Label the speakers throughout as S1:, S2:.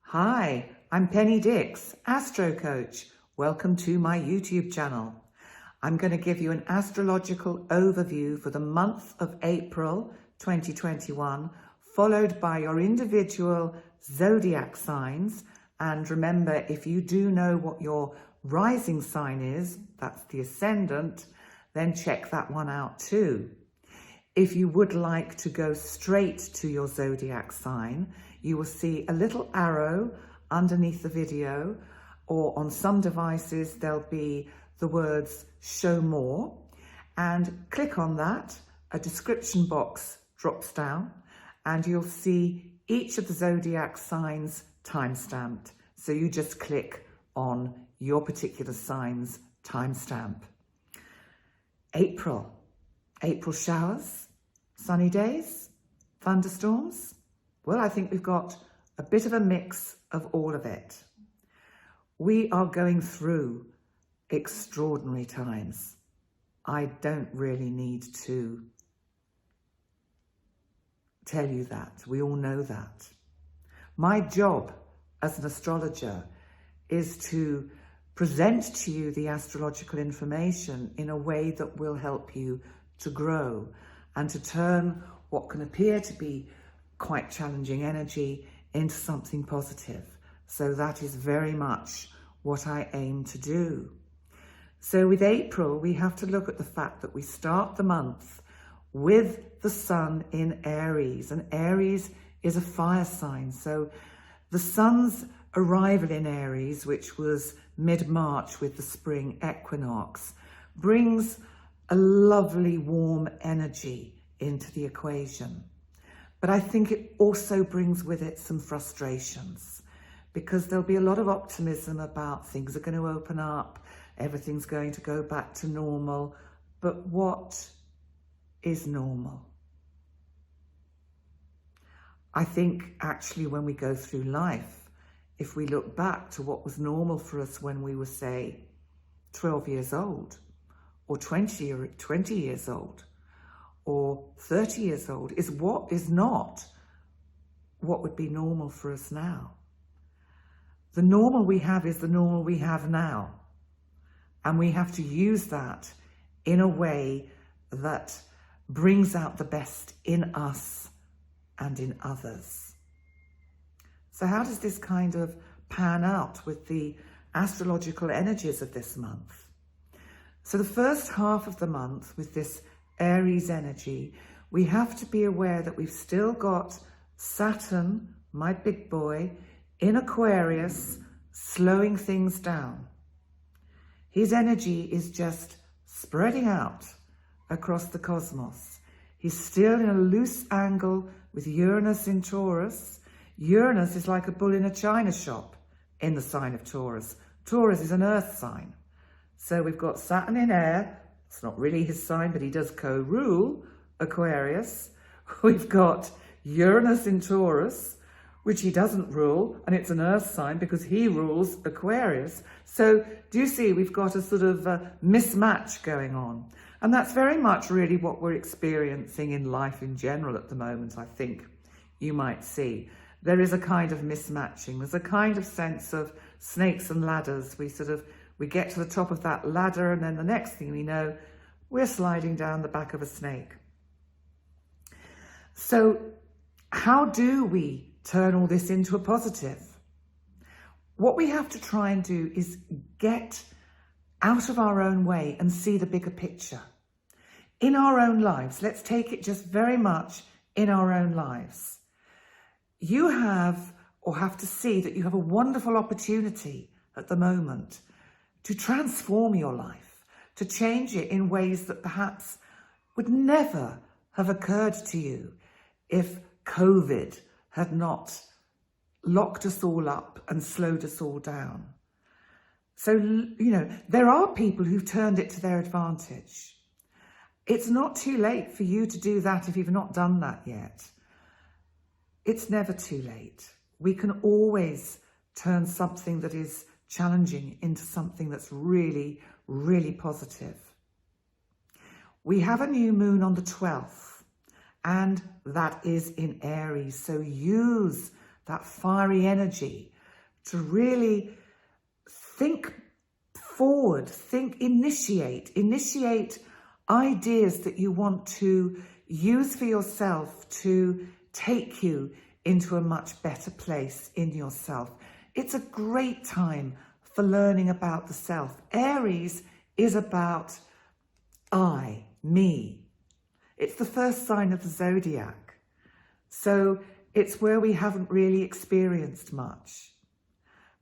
S1: Hi, I'm Penny Dix, AstroCoach. Welcome to my YouTube channel. I'm going to give you an astrological overview for the month of April 2021, followed by your individual zodiac signs. And remember, if you do know what your rising sign is, that's the ascendant, then check that one out too. If you would like to go straight to your zodiac sign, you will see a little arrow underneath the video, or on some devices there'll be the words show more, and click on that. A description box drops down and you'll see each of the zodiac signs timestamped. So you just click on your particular sign's timestamp. April showers, sunny days, thunderstorms. Well, I think we've got a bit of a mix of all of it. We are going through extraordinary times. I don't really need to tell you that. We all know that. My job as an astrologer is to present to you the astrological information in a way that will help you to grow and to turn what can appear to be quite challenging energy into something positive. So that is very much what I aim to do. So with April, we have to look at the fact that we start the month with the sun in Aries, and Aries is a fire sign. So the sun's arrival in Aries, which was mid-March with the spring equinox, brings a lovely warm energy into the equation. But I think it also brings with it some frustrations, because there'll be a lot of optimism about things are going to open up, everything's going to go back to normal. But what is normal? I think actually when we go through life, if we look back to what was normal for us when we were, say, 12 years old, or 20 years old, or 30 years old, is not what would be normal for us now. The normal we have is the normal we have now. And we have to use that in a way that brings out the best in us and in others. So how does this kind of pan out with the astrological energies of this month? So the first half of the month with this Aries energy, we have to be aware that we've still got Saturn, my big boy, in Aquarius, slowing things down. His energy is just spreading out across the cosmos. He's still in a loose angle with Uranus in Taurus. Uranus is like a bull in a china shop in the sign of Taurus. Taurus is an earth sign. So we've got Saturn in air. It's not really his sign, but he does co-rule Aquarius. We've got Uranus in Taurus, which he doesn't rule, and it's an earth sign because he rules Aquarius. So do you see, we've got a sort of mismatch going on. And that's very much really what we're experiencing in life in general at the moment, I think you might see. There is a kind of mismatching. There's a kind of sense of snakes and ladders. We get to the top of that ladder, and then the next thing we know, we're sliding down the back of a snake. So how do we turn all this into a positive? What we have to try and do is get out of our own way and see the bigger picture. In our own lives, let's take it just very much in our own lives. You have to see that you have a wonderful opportunity at the moment to transform your life, to change it in ways that perhaps would never have occurred to you if COVID had not locked us all up and slowed us all down. So, there are people who've turned it to their advantage. It's not too late for you to do that if you've not done that yet. It's never too late. We can always turn something that is challenging into something that's really, really positive. We have a new moon on the 12th, and that is in Aries. So use that fiery energy to really think forward, initiate ideas that you want to use for yourself to take you into a much better place in yourself. It's a great time for learning about the self. Aries is about I, me. It's the first sign of the zodiac. So it's where we haven't really experienced much.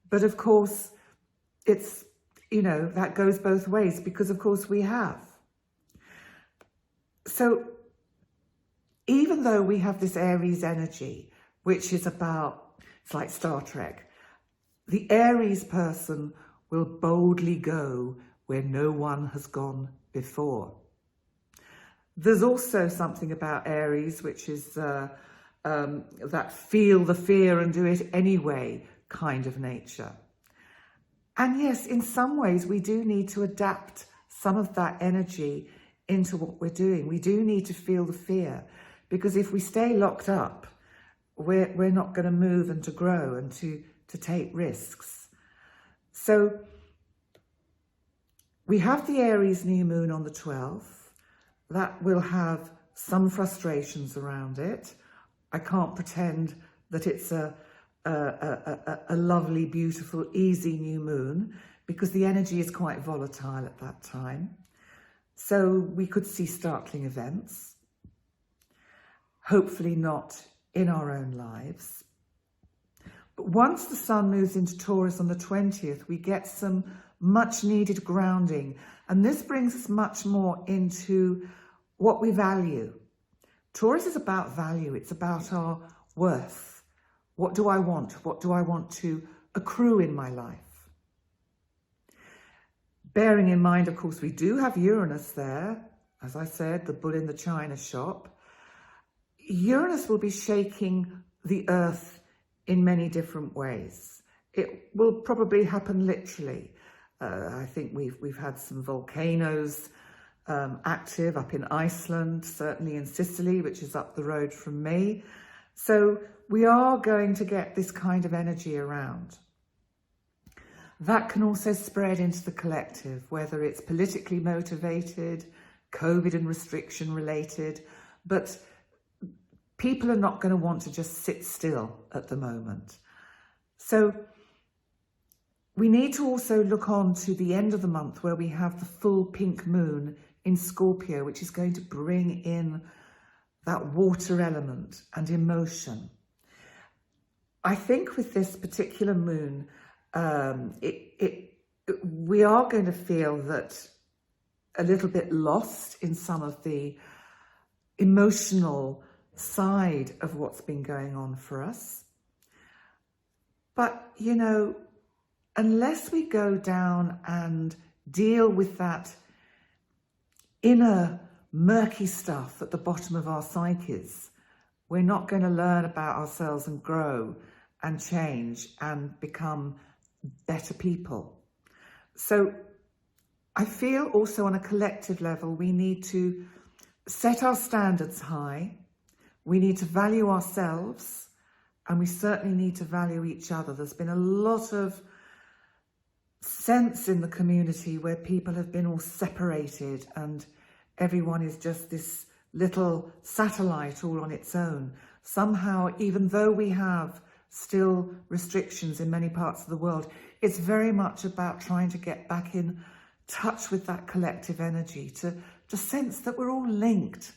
S1: But of course, it's, you know, that goes both ways because of course we have. So even though we have this Aries energy, which is about, it's like Star Trek, the Aries person will boldly go where no one has gone before. There's also something about Aries, which is that feel the fear and do it anyway kind of nature. And yes, in some ways, we do need to adapt some of that energy into what we're doing. We do need to feel the fear, because if we stay locked up, we're not going to move and to grow and to take risks. So we have the Aries new moon on the 12th. That will have some frustrations around it. I can't pretend that it's a lovely, beautiful, easy new moon, because the energy is quite volatile at that time. So we could see startling events, hopefully not in our own lives. But once the sun moves into Taurus on the 20th, we get some much needed grounding. And this brings us much more into what we value. Taurus is about value. It's about our worth. What do I want? What do I want to accrue in my life? Bearing in mind, of course, we do have Uranus there. As I said, the bull in the china shop. Uranus will be shaking the earth in many different ways. It will probably happen literally. I think we've had some volcanoes active up in Iceland, certainly in Sicily, which is up the road from me. So we are going to get this kind of energy around. That can also spread into the collective, whether it's politically motivated, COVID and restriction related, but people are not going to want to just sit still at the moment. So we need to also look on to the end of the month where we have the full pink moon in Scorpio, which is going to bring in that water element and emotion. I think with this particular moon, we are going to feel that a little bit lost in some of the emotional side of what's been going on for us. But, you know, unless we go down and deal with that inner murky stuff at the bottom of our psyches, we're not going to learn about ourselves and grow and change and become better people. So I feel also on a collective level, we need to set our standards high. We need to value ourselves, and we certainly need to value each other. There's been a lot of sense in the community where people have been all separated and everyone is just this little satellite all on its own. Somehow, even though we have still restrictions in many parts of the world, it's very much about trying to get back in touch with that collective energy, to sense that we're all linked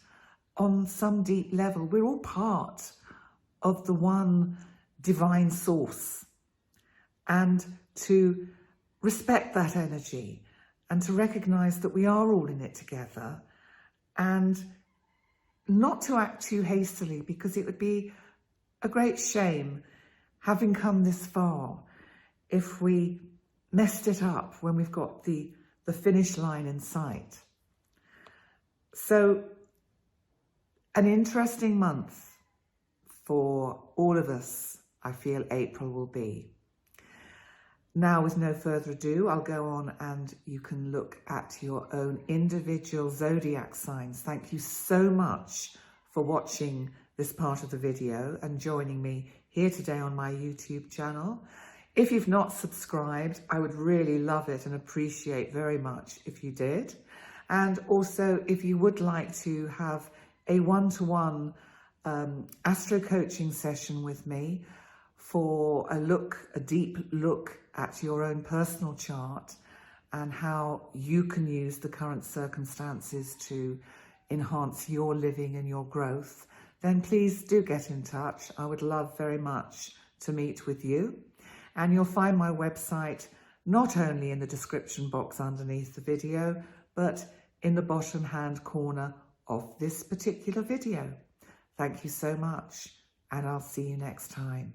S1: on some deep level. We're all part of the one divine source, and to respect that energy and to recognize that we are all in it together, and not to act too hastily, because it would be a great shame, having come this far, if we messed it up when we've got the finish line in sight. So an interesting month for all of us, I feel April will be. Now, with no further ado, I'll go on and you can look at your own individual zodiac signs. Thank you so much for watching this part of the video and joining me here today on my YouTube channel. If you've not subscribed, I would really love it and appreciate very much if you did. And also, if you would like to have a one-to-one astro coaching session with me for a deep look at your own personal chart and how you can use the current circumstances to enhance your living and your growth, then please do get in touch. I would love very much to meet with you. And you'll find my website not only in the description box underneath the video, but in the bottom hand corner of this particular video. Thank you so much, and I'll see you next time.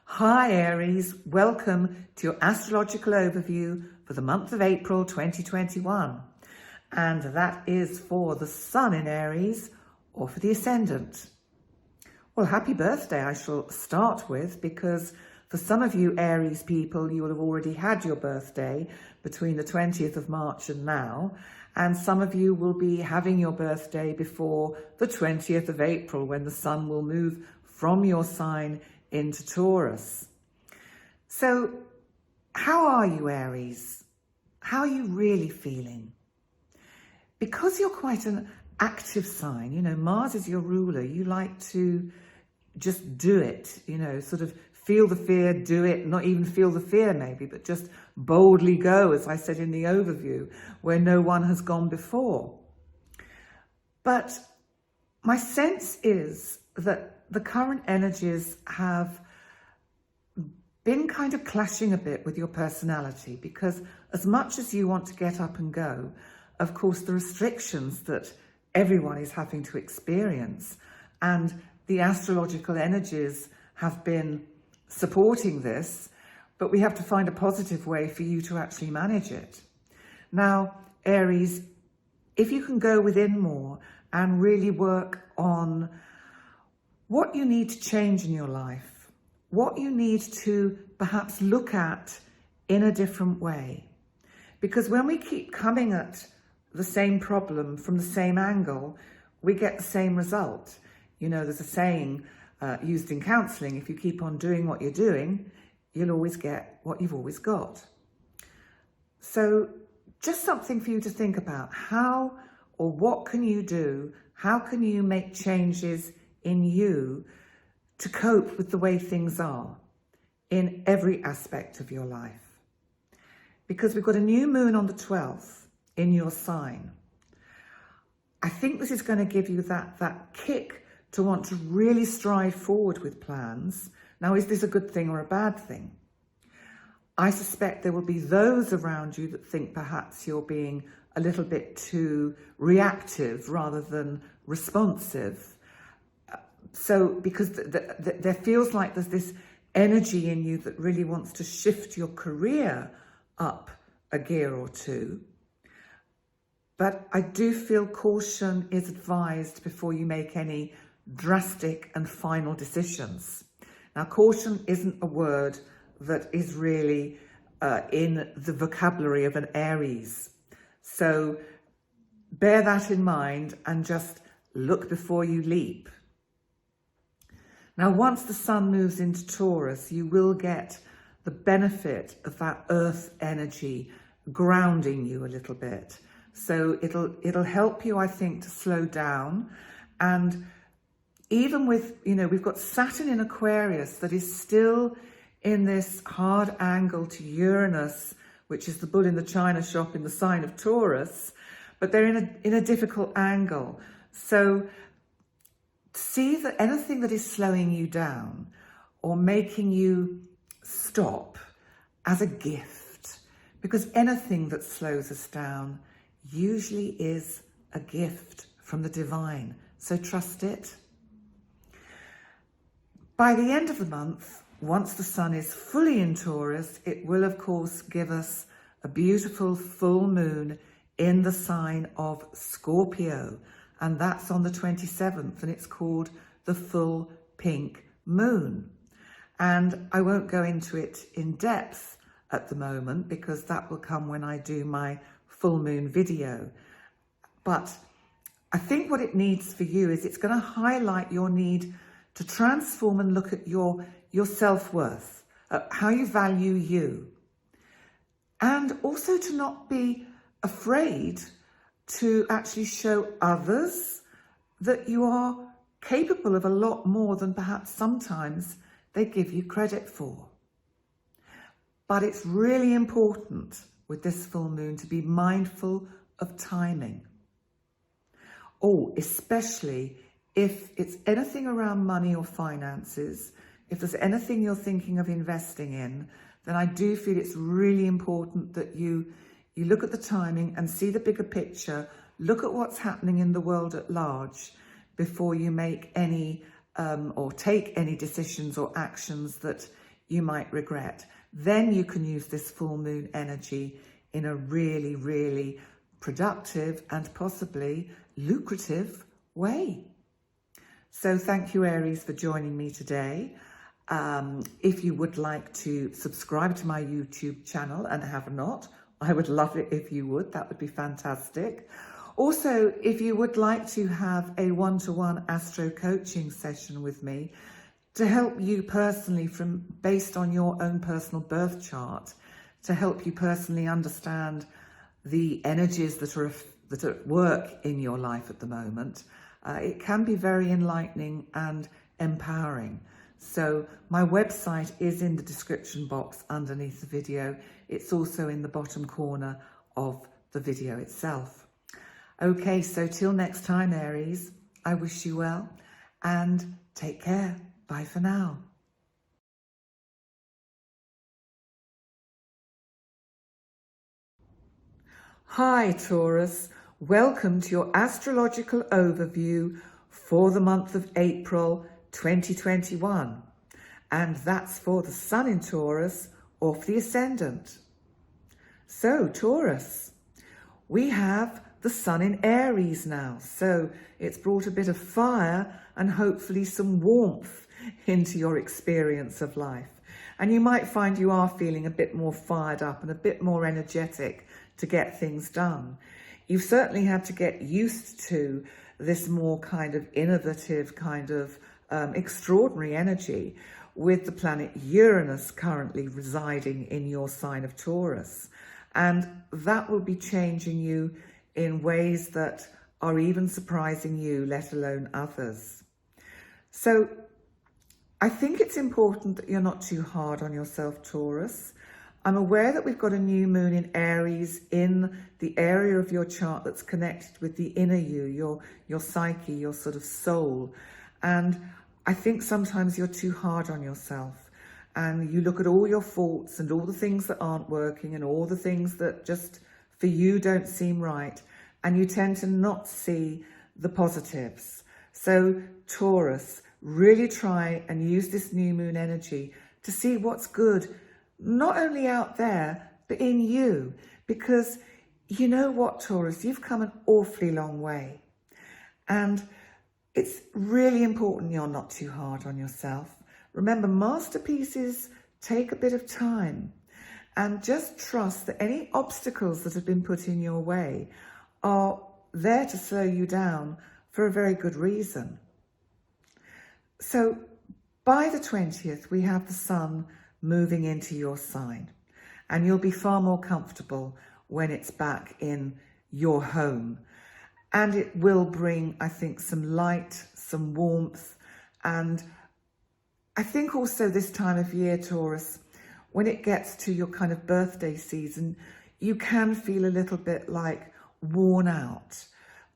S1: Hi Aries, welcome to your astrological overview for the month of April 2021. And that is for the Sun in Aries or for the Ascendant. Well, happy birthday I shall start with, because for some of you Aries people, you will have already had your birthday between the 20th of March and now. And some of you will be having your birthday before the 20th of April, when the Sun will move from your sign into Taurus. So how are you, Aries? How are you really feeling? Because you're quite an active sign, you know, Mars is your ruler, you like to just do it, you know, sort of feel the fear, do it, not even feel the fear maybe, but just boldly go, as I said in the overview, where no one has gone before. But my sense is that the current energies have been kind of clashing a bit with your personality, because as much as you want to get up and go, of course, the restrictions that everyone is having to experience, and the astrological energies have been supporting this, but we have to find a positive way for you to actually manage it. Now, Aries, if you can go within more and really work on what you need to change in your life, what you need to perhaps look at in a different way. Because when we keep coming at the same problem from the same angle, we get the same result. You know, there's a saying used in counselling: if you keep on doing what you're doing, you'll always get what you've always got. So just something for you to think about. How or what can you do? How can you make changes in you to cope with the way things are in every aspect of your life? Because we've got a new moon on the 12th in your sign. I think this is going to give you that kick to want to really stride forward with plans. Now, is this a good thing or a bad thing? I suspect there will be those around you that think perhaps you're being a little bit too reactive rather than responsive. So because there feels like there's this energy in you that really wants to shift your career up a gear or two. But I do feel caution is advised before you make any drastic and final decisions. Now, caution isn't a word that is really in the vocabulary of an Aries. So bear that in mind and just look before you leap. Now, once the Sun moves into Taurus, you will get the benefit of that earth energy grounding you a little bit. So it'll help you, I think, to slow down. And even with, you know, we've got Saturn in Aquarius that is still in this hard angle to Uranus, which is the bull in the china shop in the sign of Taurus, but they're in a difficult angle. So see that anything that is slowing you down or making you stop as a gift, because anything that slows us down usually is a gift from the divine. So trust it. By the end of the month, once the Sun is fully in Taurus, it will of course give us a beautiful full moon in the sign of Scorpio. And that's on the 27th, and it's called the full pink moon. And I won't go into it in depth at the moment, because that will come when I do my full moon video. But I think what it needs for you is it's going to highlight your need to transform and look at your self-worth, how you value you. And also to not be afraid to actually show others that you are capable of a lot more than perhaps sometimes they give you credit for. But it's really important with this full moon to be mindful of timing. Oh, especially if it's anything around money or finances, if there's anything you're thinking of investing in, then I do feel it's really important that you look at the timing and see the bigger picture, look at what's happening in the world at large before you make any or take any decisions or actions that you might regret. Then you can use this full moon energy in a really, really productive and possibly lucrative way. So thank you, Aries, for joining me today. If you would like to subscribe to my YouTube channel and have not, I would love it if you would. That would be fantastic. Also, if you would like to have a one-to-one astro coaching session with me to help you personally based on your own personal birth chart, to help you personally understand the energies that are at work in your life at the moment, it can be very enlightening and empowering. So my website is in the description box underneath the video. It's also in the bottom corner of the video itself. Okay, so till next time, Aries, I wish you well and take care. Bye for now. Hi, Taurus. Welcome to your astrological overview for the month of April 2021. And that's for the Sun in Taurus or for the Ascendant. So, Taurus, we have the Sun in Aries now. So it's brought a bit of fire and hopefully some warmth into your experience of life. And you might find you are feeling a bit more fired up and a bit more energetic to get things done. You've certainly had to get used to this more kind of innovative, kind of extraordinary energy with the planet Uranus currently residing in your sign of Taurus. And that will be changing you in ways that are even surprising you, let alone others. So I think it's important that you're not too hard on yourself, Taurus. I'm aware that we've got a new moon in Aries in the area of your chart that's connected with the inner you, your psyche, your sort of soul. And I think sometimes you're too hard on yourself and you look at all your faults and all the things that aren't working and all the things that just for you don't seem right. And you tend to not see the positives. So Taurus, really try and use this new moon energy to see what's good, not only out there, but in you. Because you know what, Taurus, you've come an awfully long way. And it's really important you're not too hard on yourself. Remember, masterpieces take a bit of time. And just trust that any obstacles that have been put in your way are there to slow you down for a very good reason. So by the 20th, we have the Sun moving into your sign, and you'll be far more comfortable when it's back in your home. And it will bring, I think, some light, some warmth. And I think also this time of year, Taurus, when it gets to your kind of birthday season, you can feel a little bit like worn out.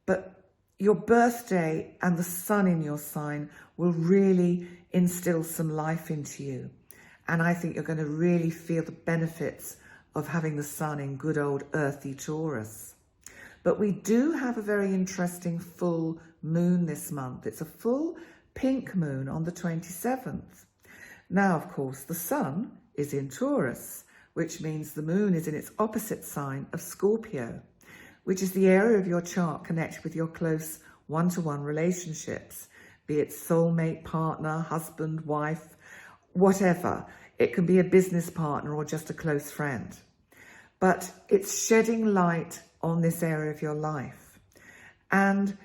S1: But your birthday and the Sun in your sign will really instill some life into you. And I think you're going to really feel the benefits of having the Sun in good old earthy Taurus. But we do have a very interesting full moon this month. It's a full pink moon on the 27th. Now, of course, the Sun is in Taurus, which means the moon is in its opposite sign of Scorpio, which is the area of your chart connected with your close one-to-one relationships, be it soulmate, partner, husband, wife, whatever. It can be a business partner or just a close friend. But it's shedding light on this area of your life. And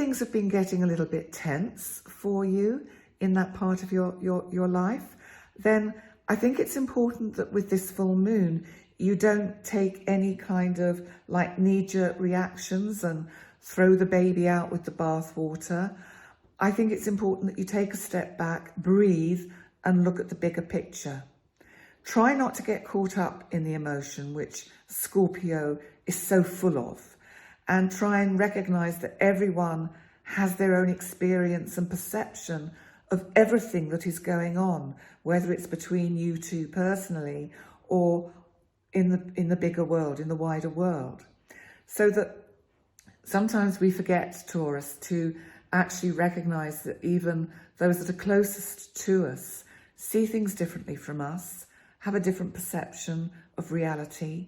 S1: things have been getting a little bit tense for you in that part of your life, then I think it's important that with this full moon, you don't take any kind of like knee-jerk reactions and throw the baby out with the bathwater. I think it's important that you take a step back, breathe, and look at the bigger picture. Try not to get caught up in the emotion, which Scorpio is so full of, and try and recognize that everyone has their own experience and perception of everything that is going on, whether it's between you two personally or in the bigger world, in the wider world. So that sometimes we forget, Taurus, to actually recognize that even those that are closest to us see things differently from us, have a different perception of reality.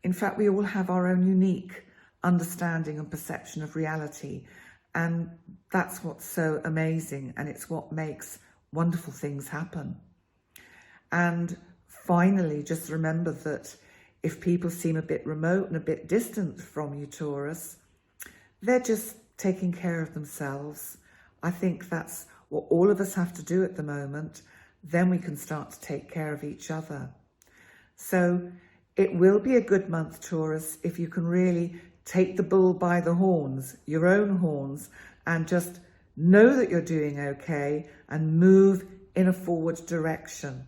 S1: In fact, we all have our own unique understanding and perception of reality. And that's what's so amazing, and it's what makes wonderful things happen. And finally, just remember that if people seem a bit remote and a bit distant from you, Taurus, they're just taking care of themselves. I think that's what all of us have to do at the moment. Then we can start to take care of each other. So it will be a good month, Taurus, if you can really take the bull by the horns, your own horns, and just know that you're doing okay and move in a forward direction.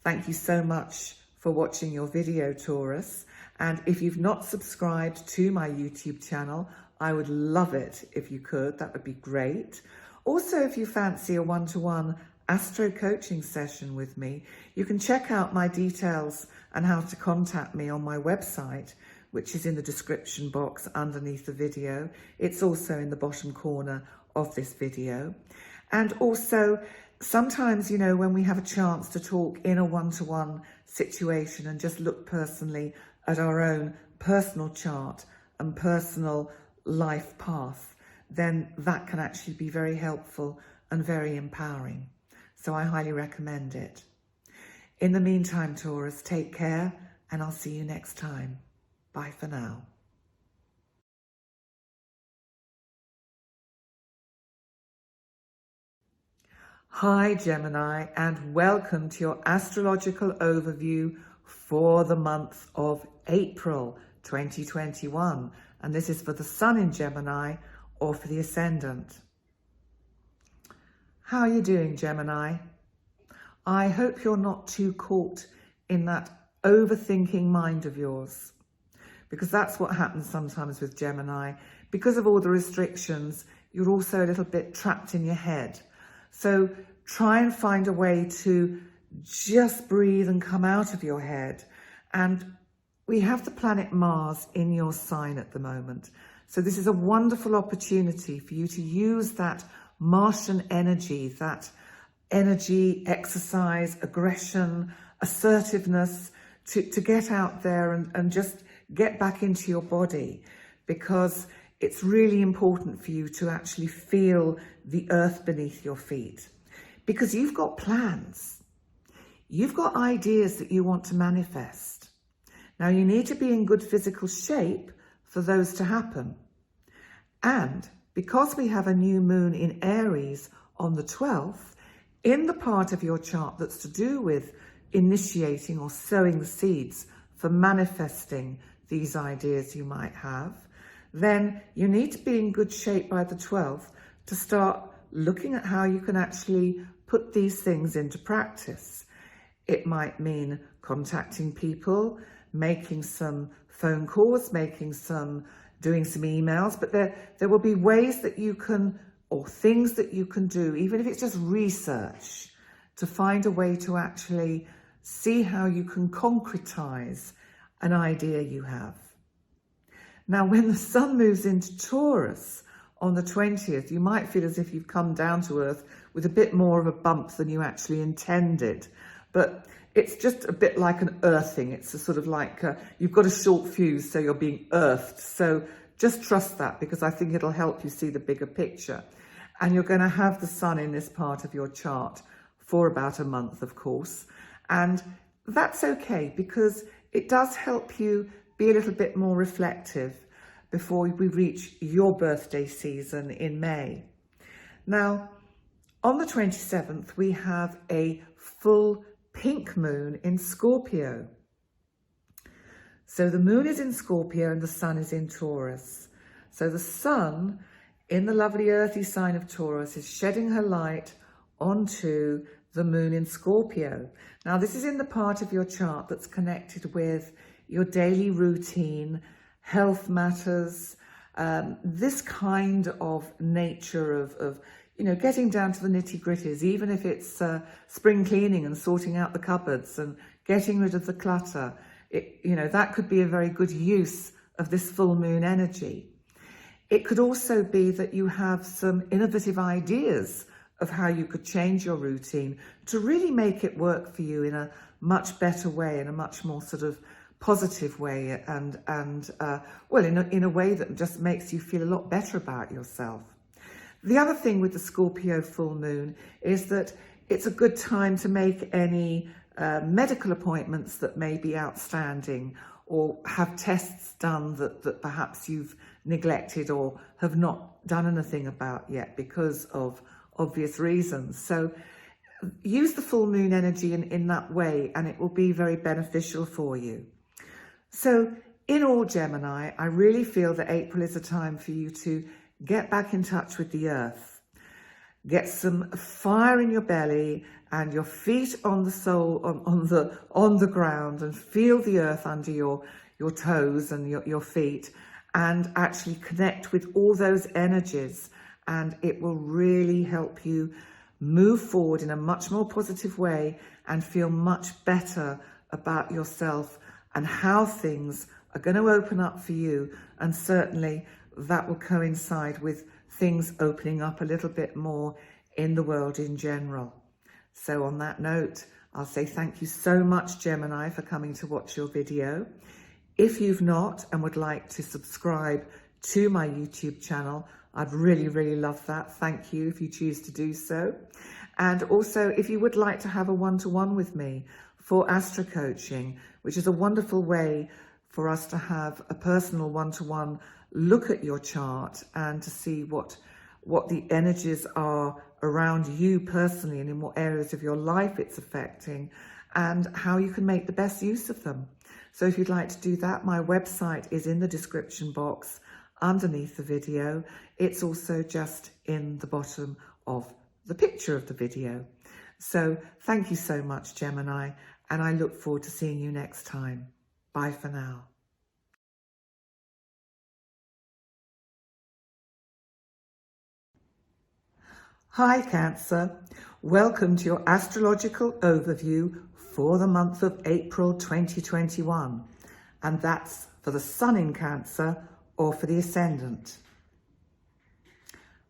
S1: Thank you so much for watching your video, Taurus. And if you've not subscribed to my YouTube channel, I would love it if you could. That would be great. Also, if you fancy a one-to-one astro coaching session with me, you can check out my details and how to contact me on my website, which is in the description box underneath the video. It's also in the bottom corner of this video. And also, sometimes, you know, when we have a chance to talk in a one-to-one situation and just look personally at our own personal chart and personal life path, then that can actually be very helpful and very empowering. So I highly recommend it. In the meantime, Taurus, take care, and I'll see you next time. Bye for now. Hi Gemini, and welcome to your astrological overview for the month of April 2021. And this is for the Sun in Gemini or for the Ascendant. How are you doing, Gemini? I hope you're not too caught in that overthinking mind of yours, because that's what happens sometimes with Gemini. Because of all the restrictions, you're also a little bit trapped in your head. So try and find a way to just breathe and come out of your head. And we have the planet Mars in your sign at the moment. So this is a wonderful opportunity for you to use that Martian energy, that energy, exercise, aggression, assertiveness, to get out there and just get back into your body, because it's really important for you to actually feel the earth beneath your feet, because you've got plans. You've got ideas that you want to manifest. Now, you need to be in good physical shape for those to happen. And because we have a new moon in Aries on the 12th, in the part of your chart that's to do with initiating or sowing the seeds for manifesting these ideas you might have, then you need to be in good shape by the 12th to start looking at how you can actually put these things into practice. It might mean contacting people, making some phone calls, doing some emails, but there will be ways that you can, or things that you can do, even if it's just research, to find a way to actually see how you can concretize an idea you have. Now, when the Sun moves into Taurus on the 20th, you might feel as if you've come down to earth with a bit more of a bump than you actually intended. But it's just a bit like an earthing. It's a sort of like you've got a short fuse, so you're being earthed. So just trust that, because I think it'll help you see the bigger picture. And you're going to have the Sun in this part of your chart for about a month, of course. And that's okay, because it does help you be a little bit more reflective. before we reach your birthday season in May. Now, on the 27th, we have a full pink moon in Scorpio. So the moon is in Scorpio and the sun is in Taurus. So the sun in the lovely earthy sign of Taurus is shedding her light onto the moon in Scorpio. Now, this is in the part of your chart that's connected with your daily routine, health matters, this kind of nature of getting down to the nitty-gritties, even if it's spring cleaning and sorting out the cupboards and getting rid of the clutter. That could be a very good use of this full moon energy. It could also be that you have some innovative ideas of how you could change your routine to really make it work for you in a much better way, in a much more sort of positive way, and in a way that just makes you feel a lot better about yourself. The other thing with the Scorpio full moon is that it's a good time to make any medical appointments that may be outstanding, or have tests done that perhaps you've neglected or have not done anything about yet because of obvious reasons. So use the full moon energy in that way, and it will be very beneficial for you. So in all, Gemini, I really feel that April is a time for you to get back in touch with the earth, get some fire in your belly and your feet on the on the ground, and feel the earth under your toes and your feet, and actually connect with all those energies, and it will really help you move forward in a much more positive way and feel much better about yourself and how things are going to open up for you. And certainly that will coincide with things opening up a little bit more in the world in general. So on that note, I'll say thank you so much, Gemini, for coming to watch your video. If you've not and would like to subscribe to my YouTube channel, I'd really, really love that. Thank you if you choose to do so. And also, if you would like to have a one-to-one with me for Astro Coaching, which is a wonderful way for us to have a personal one-to-one look at your chart and to see what the energies are around you personally and in what areas of your life it's affecting, and how you can make the best use of them. So if you'd like to do that, my website is in the description box underneath the video. It's also just in the bottom of the picture of the video. So thank you so much, Gemini, and I look forward to seeing you next time. Bye for now. Hi Cancer, welcome to your astrological overview for the month of April 2021, and that's for the Sun in Cancer or for the Ascendant.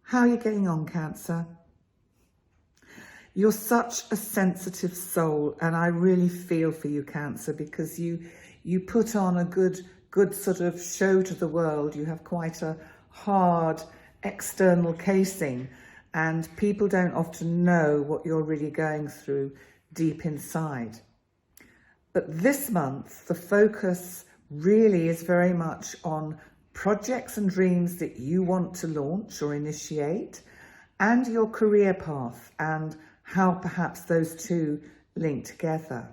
S1: How are you getting on, Cancer? You're such a sensitive soul, and I really feel for you, Cancer, because you put on a good sort of show to the world. You have quite a hard external casing, and people don't often know what you're really going through deep inside. But this month, the focus really is very much on projects and dreams that you want to launch or initiate, and your career path and how perhaps those two link together.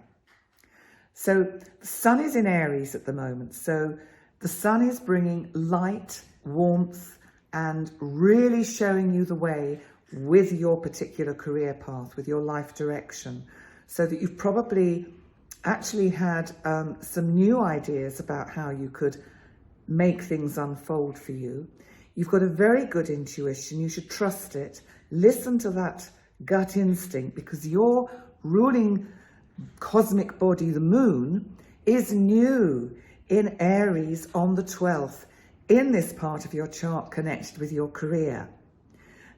S1: So the Sun is in Aries at the moment. So the Sun is bringing light, warmth, and really showing you the way with your particular career path, with your life direction, so that you've probably actually had some new ideas about how you could make things unfold for you. You've got a very good intuition. You should trust it. Listen to that gut instinct, because your ruling cosmic body, the moon, is new in Aries on the 12th in this part of your chart connected with your career.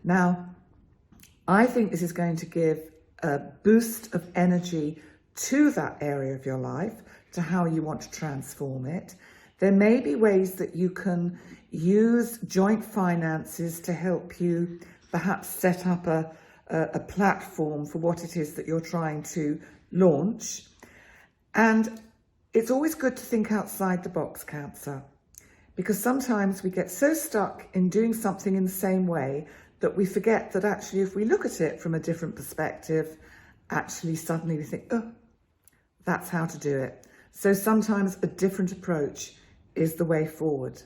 S1: Now, I think this is going to give a boost of energy to that area of your life, to how you want to transform it. There may be ways that you can use joint finances to help you perhaps set up a platform for what it is that you're trying to launch. And it's always good to think outside the box, Cancer. Because sometimes we get so stuck in doing something in the same way that we forget that actually if we look at it from a different perspective, actually suddenly we think, oh, that's how to do it. So sometimes a different approach is the way forward.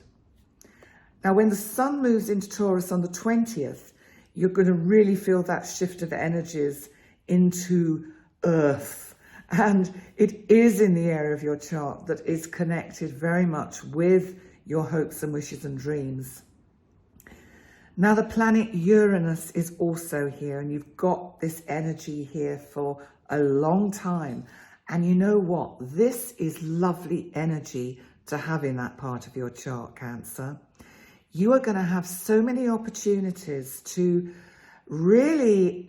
S1: Now, when the sun moves into Taurus on the 20th, you're going to really feel that shift of energies into Earth. And it is in the area of your chart that is connected very much with your hopes and wishes and dreams. Now, the planet Uranus is also here, and you've got this energy here for a long time. And you know what? This is lovely energy to have in that part of your chart, Cancer. You are going to have so many opportunities to really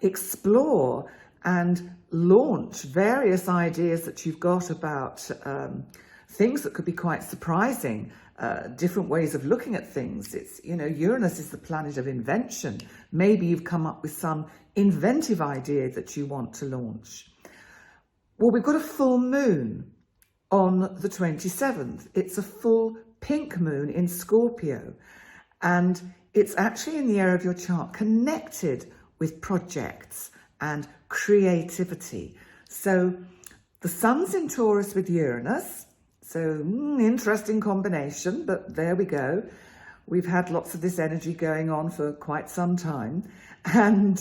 S1: explore and launch various ideas that you've got about things that could be quite surprising, different ways of looking at things. It's, you know, Uranus is the planet of invention. Maybe you've come up with some inventive idea that you want to launch. Well, we've got a full moon on the 27th. It's a full pink moon in Scorpio, and it's actually in the area of your chart connected with projects and creativity. So the sun's in Taurus with Uranus, so interesting combination, but there we go. We've had lots of this energy going on for quite some time, and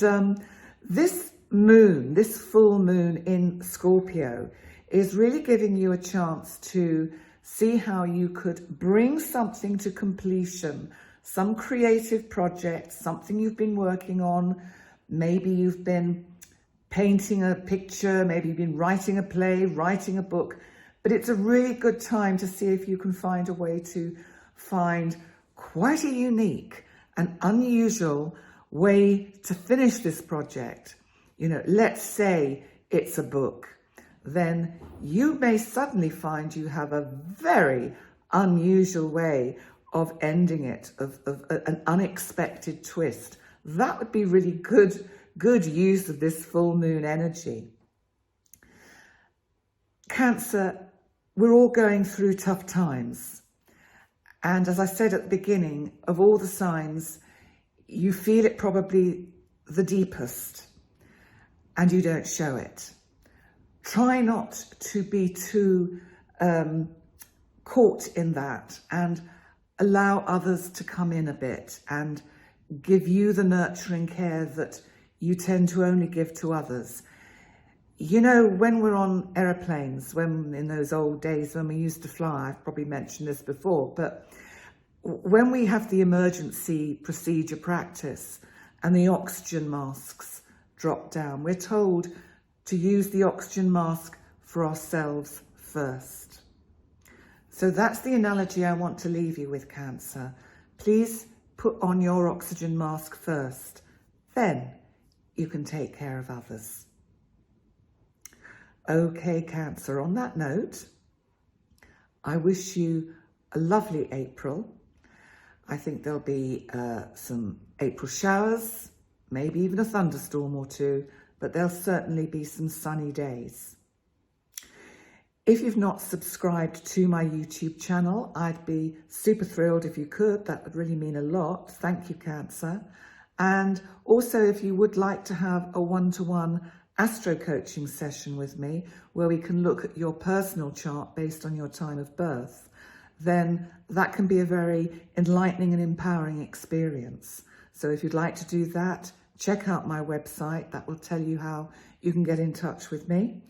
S1: this moon, this full moon in Scorpio, is really giving you a chance to see how you could bring something to completion, some creative project, something you've been working on. Maybe you've been painting a picture, maybe you've been writing a play, writing a book, but it's a really good time to see if you can find a way to find quite a unique and unusual way to finish this project. You know, let's say it's a book. Then you may suddenly find you have a very unusual way of ending it, of an unexpected twist. That would be really good use of this full moon energy. Cancer, we're all going through tough times. And as I said at the beginning, of all the signs, you feel it probably the deepest, and you don't show it. Try not to be too caught in that, and allow others to come in a bit and give you the nurturing care that you tend to only give to others. You know, when we're on aeroplanes, when in those old days when we used to fly, I've probably mentioned this before, but when we have the emergency procedure practice and the oxygen masks drop down, we're told to use the oxygen mask for ourselves first. So that's the analogy I want to leave you with, Cancer. Please put on your oxygen mask first, then you can take care of others. Okay, Cancer, on that note, I wish you a lovely April. I think there'll be some April showers, maybe even a thunderstorm or two, but there'll certainly be some sunny days. If you've not subscribed to my YouTube channel, I'd be super thrilled if you could. That would really mean a lot. Thank you, Cancer. And also, if you would like to have a one-to-one astro coaching session with me, where we can look at your personal chart based on your time of birth, then that can be a very enlightening and empowering experience. So if you'd like to do that, check out my website. That will tell you how you can get in touch with me.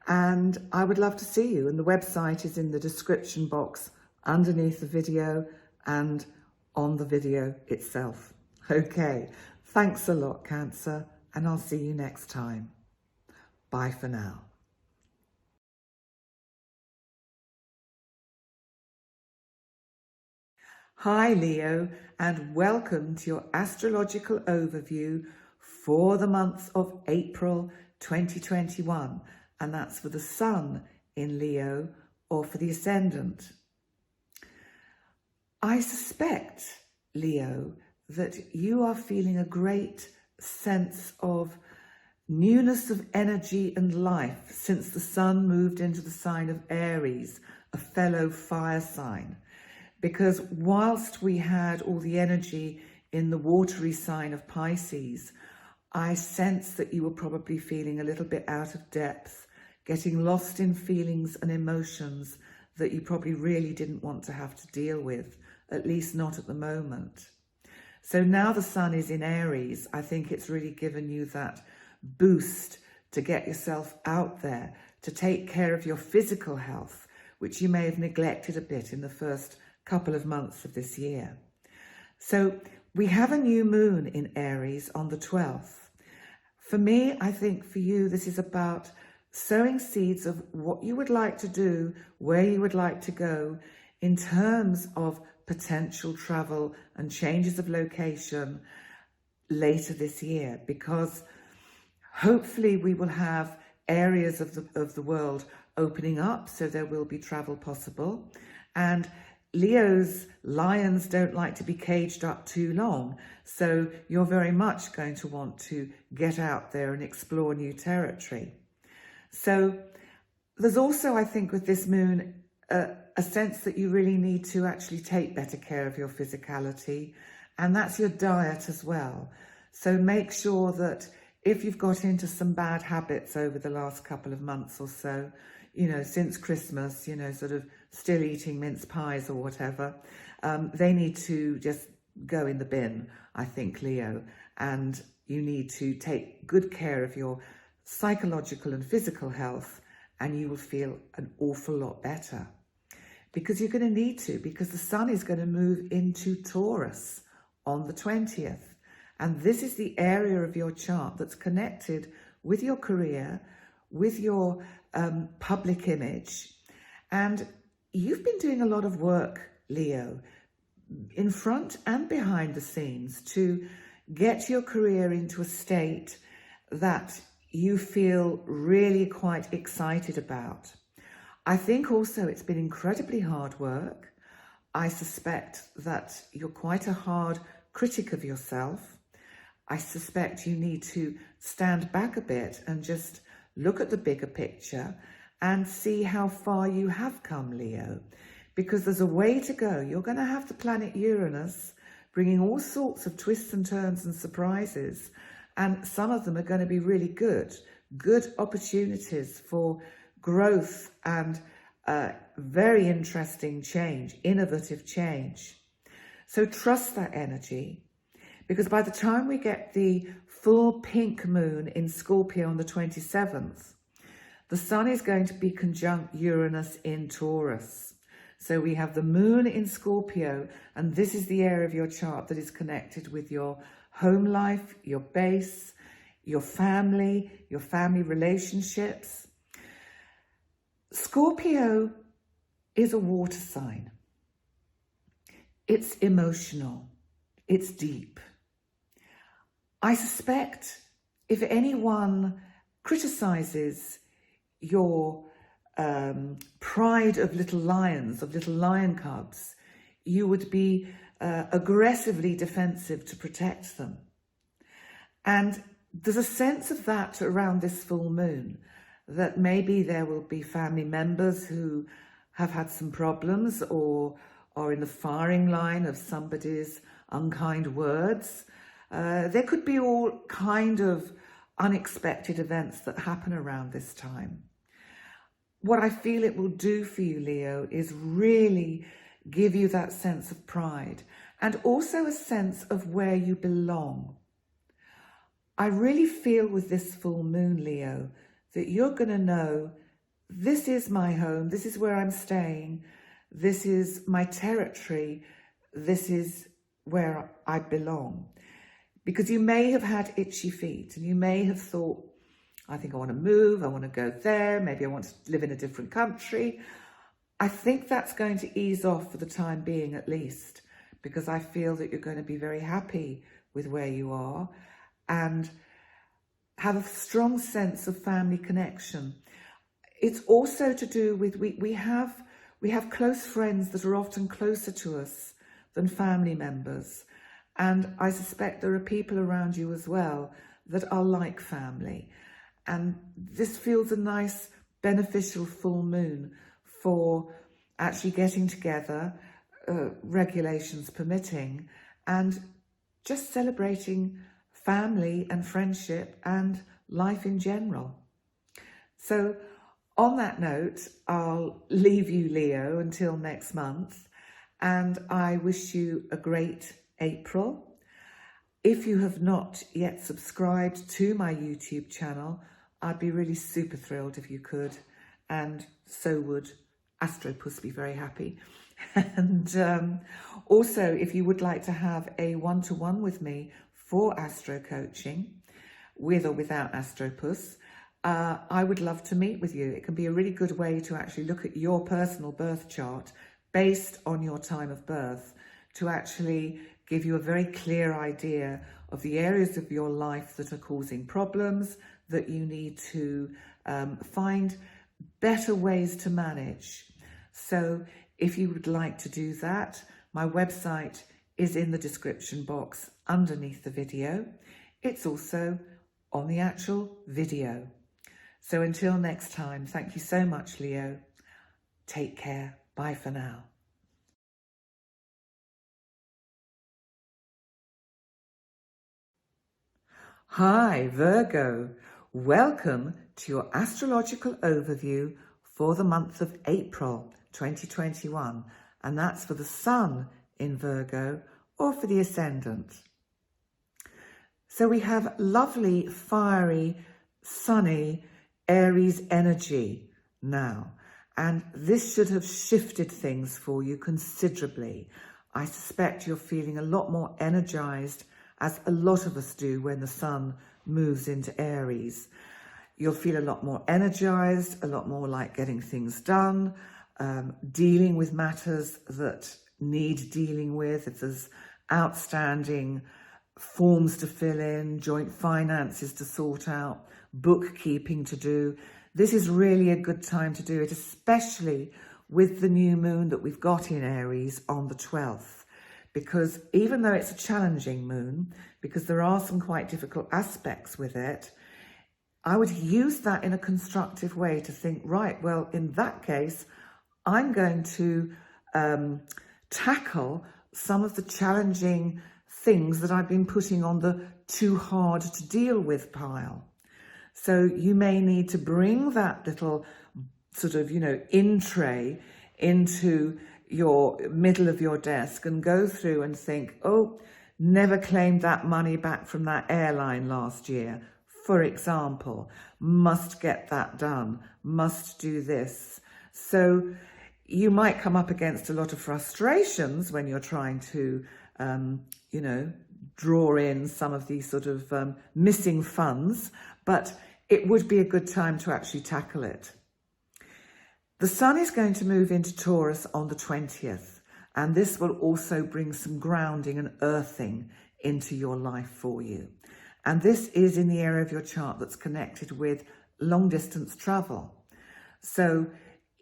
S1: And I would love to see you. And the website is in the description box underneath the video and on the video itself. Okay, thanks a lot, Cancer, and I'll see you next time. Bye for now. Hi, Leo, and welcome to your astrological overview for the month of April 2021. And that's for the Sun in Leo or for the Ascendant. I suspect, Leo, that you are feeling a great sense of newness of energy and life since the Sun moved into the sign of Aries, a fellow fire sign. because whilst we had all the energy in the watery sign of Pisces, I sense that you were probably feeling a little bit out of depth, getting lost in feelings and emotions that you probably really didn't want to have to deal with, at least not at the moment. So now the sun is in Aries, I think it's really given you that boost to get yourself out there, to take care of your physical health, which you may have neglected a bit in the first couple of months of this year. So we have a new moon in Aries on the 12th. For me, I think for you, this is about sowing seeds of what you would like to do, where you would like to go in terms of potential travel and changes of location later this year, because hopefully we will have areas of the world opening up, so there will be travel possible. And Leo's lions don't like to be caged up too long, so you're very much going to want to get out there and explore new territory. So there's also, I think, with this moon, a sense that you really need to actually take better care of your physicality, and that's your diet as well. So make sure that if you've got into some bad habits over the last couple of months or so, you know, since Christmas, you know, sort of still eating mince pies or whatever, they need to just go in the bin, I think, Leo. And you need to take good care of your psychological and physical health, and you will feel an awful lot better. Because you're going to need to, because the sun is going to move into Taurus on the 20th. And this is the area of your chart that's connected with your career, with your public image. And you've been doing a lot of work, Leo, in front and behind the scenes to get your career into a state that you feel really quite excited about. I think also it's been incredibly hard work. I suspect that you're quite a hard critic of yourself. I suspect you need to stand back a bit and just look at the bigger picture and see how far you have come, Leo, because there's a way to go. You're going to have the planet Uranus bringing all sorts of twists and turns and surprises, and some of them are going to be really good opportunities for growth and very interesting change, innovative change. So trust that energy, because by the time we get the full pink moon in Scorpio on the 27th, the sun is going to be conjunct Uranus in Taurus. So we have the moon in Scorpio, and this is the area of your chart that is connected with your home life, your base, your family relationships. Scorpio is a water sign. It's emotional. It's deep. I suspect if anyone criticizes your pride of little lions, of little lion cubs, you would be aggressively defensive to protect them. And there's a sense of that around this full moon, that maybe there will be family members who have had some problems or are in the firing line of somebody's unkind words. There could be all kind of unexpected events that happen around this time. What I feel it will do for you, Leo, is really give you that sense of pride and also a sense of where you belong. I really feel with this full moon, Leo, that you're going to know, this is my home, this is where I'm staying, this is my territory, this is where I belong. Because you may have had itchy feet and you may have thought, I think I want to move, I want to go there, maybe I want to live in a different country. I think that's going to ease off for the time being at least, because I feel that you're going to be very happy with where you are and have a strong sense of family connection. It's also to do with, we have close friends that are often closer to us than family members. And I suspect there are people around you as well that are like family. And this feels a nice, beneficial full moon for actually getting together, regulations permitting, and just celebrating family and friendship and life in general. So on that note, I'll leave you, Leo, until next month, and I wish you a great April. If you have not yet subscribed to my YouTube channel, I'd be really super thrilled if you could, and so would AstroPuss be very happy. And also, if you would like to have a one-to-one with me for astro coaching, with or without AstroPuss, I would love to meet with you. It can be a really good way to actually look at your personal birth chart based on your time of birth, to actually give you a very clear idea of the areas of your life that are causing problems, that you need to find better ways to manage. So if you would like to do that, my website is in the description box underneath the video. It's also on the actual video. So until next time, thank you so much, Leo. Take care. Bye for now. Hi, Virgo. Welcome to your astrological overview for the month of April 2021. And that's for the Sun in Virgo or for the Ascendant. So we have lovely, fiery, sunny Aries energy now. And this should have shifted things for you considerably. I suspect you're feeling a lot more energized, as a lot of us do when the Sun moves into Aries. You'll feel a lot more energized, a lot more like getting things done, dealing with matters that need dealing with. If there's outstanding forms to fill in, joint finances to sort out, bookkeeping to do, this is really a good time to do it, especially with the new moon that we've got in Aries on the 12th. Because even though it's a challenging moon, because there are some quite difficult aspects with it, I would use that in a constructive way to think, right, well, in that case, I'm going to tackle some of the challenging things that I've been putting on the too hard to deal with pile. So you may need to bring that little sort of, in tray into your middle of your desk and go through and think, oh, never claimed that money back from that airline last year, for example, must get that done, must do this. So you might come up against a lot of frustrations when you're trying to, draw in some of these sort of missing funds, but it would be a good time to actually tackle it. The Sun is going to move into Taurus on the 20th, and this will also bring some grounding and earthing into your life for you. And this is in the area of your chart that's connected with long distance travel. So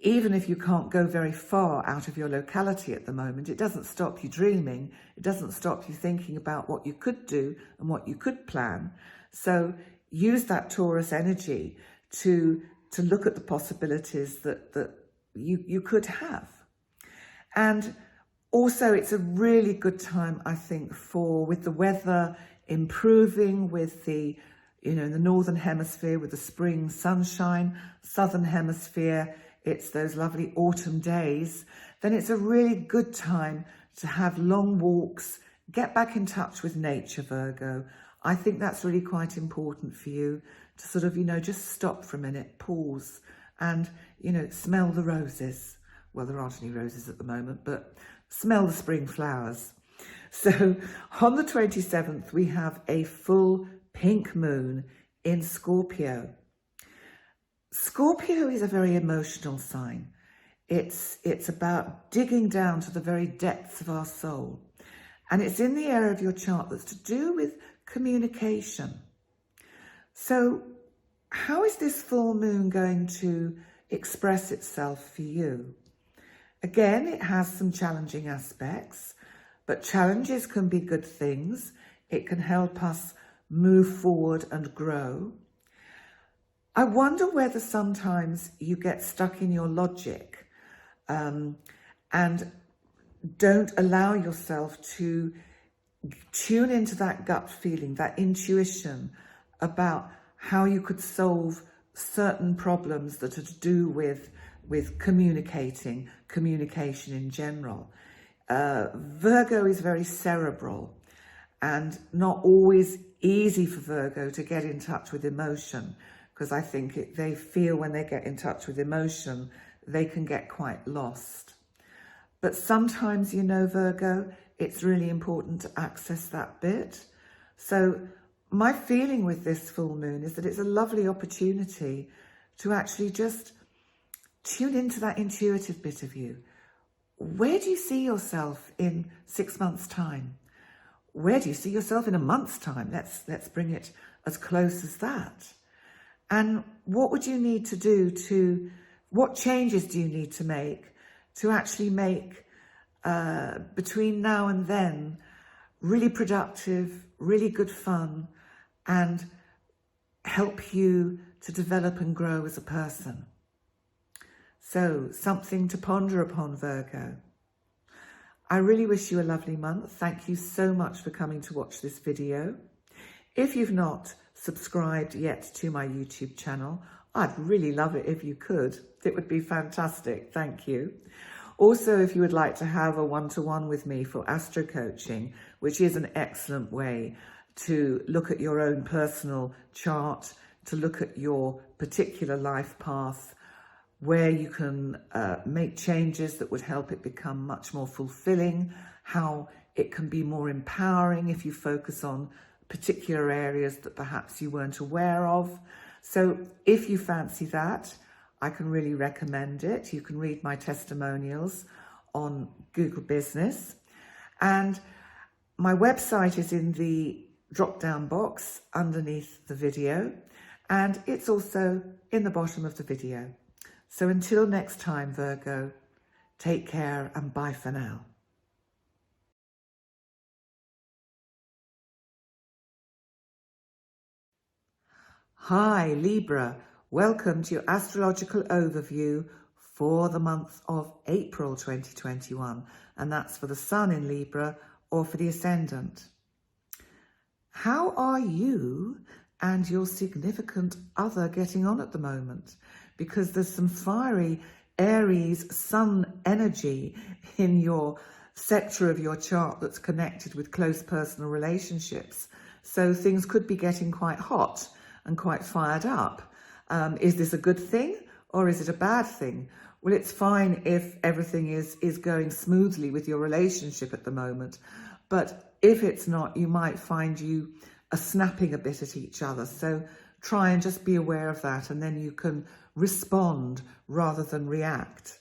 S1: even if you can't go very far out of your locality at the moment, it doesn't stop you dreaming. It doesn't stop you thinking about what you could do and what you could plan. So use that Taurus energy to look at the possibilities that you could have. And also it's a really good time, I think, with the weather improving, with the, in the Northern Hemisphere, with the spring sunshine, Southern Hemisphere, it's those lovely autumn days, then it's a really good time to have long walks, get back in touch with nature, Virgo. I think that's really quite important for you to sort of, just stop for a minute, pause and, smell the roses. Well, there aren't any roses at the moment, but smell the spring flowers. So on the 27th, we have a full pink moon in Scorpio. Scorpio is a very emotional sign. It's about digging down to the very depths of our soul. And it's in the area of your chart that's to do with communication. So how is this full moon going to express itself for you? Again, it has some challenging aspects, but challenges can be good things. It can help us move forward and grow. I wonder whether sometimes you get stuck in your logic and don't allow yourself to tune into that gut feeling, that intuition about how you could solve certain problems that are to do with communication in general. Virgo is very cerebral and not always easy for Virgo to get in touch with emotion, because I think they feel when they get in touch with emotion, they can get quite lost. But sometimes, you know, Virgo, it's really important to access that bit. So my feeling with this full moon is that it's a lovely opportunity to actually just tune into that intuitive bit of you. Where do you see yourself in 6 months' time? Where do you see yourself in a month's time? Let's bring it as close as that. And what would you need to do what changes do you need to make to actually make between now and then really productive, really good fun, and help you to develop and grow as a person? So something to ponder upon, Virgo. I really wish you a lovely month. Thank you so much for coming to watch this video. If you've not subscribed yet to my YouTube channel, I'd really love it if you could. It would be fantastic. Thank you. Also, if you would like to have a one-to-one with me for astro coaching, which is an excellent way to look at your own personal chart, to look at your particular life path, where you can make changes that would help it become much more fulfilling, how it can be more empowering if you focus on particular areas that perhaps you weren't aware of. So if you fancy that, I can really recommend it. You can read my testimonials on Google Business. And my website is in the drop-down box underneath the video, and it's also in the bottom of the video. So until next time, Virgo, take care and bye for now. Hi, Libra. Welcome to your astrological overview for the month of April 2021. And that's for the Sun in Libra or for the Ascendant. How are you and your significant other getting on at the moment? Because there's some fiery Aries Sun energy in your sector of your chart that's connected with close personal relationships. So things could be getting quite hot and quite fired up. Is this a good thing or is it a bad thing? Well, it's fine if everything is going smoothly with your relationship at the moment. But if it's not, you might find you are snapping a bit at each other. So try and just be aware of that, and then you can respond rather than react.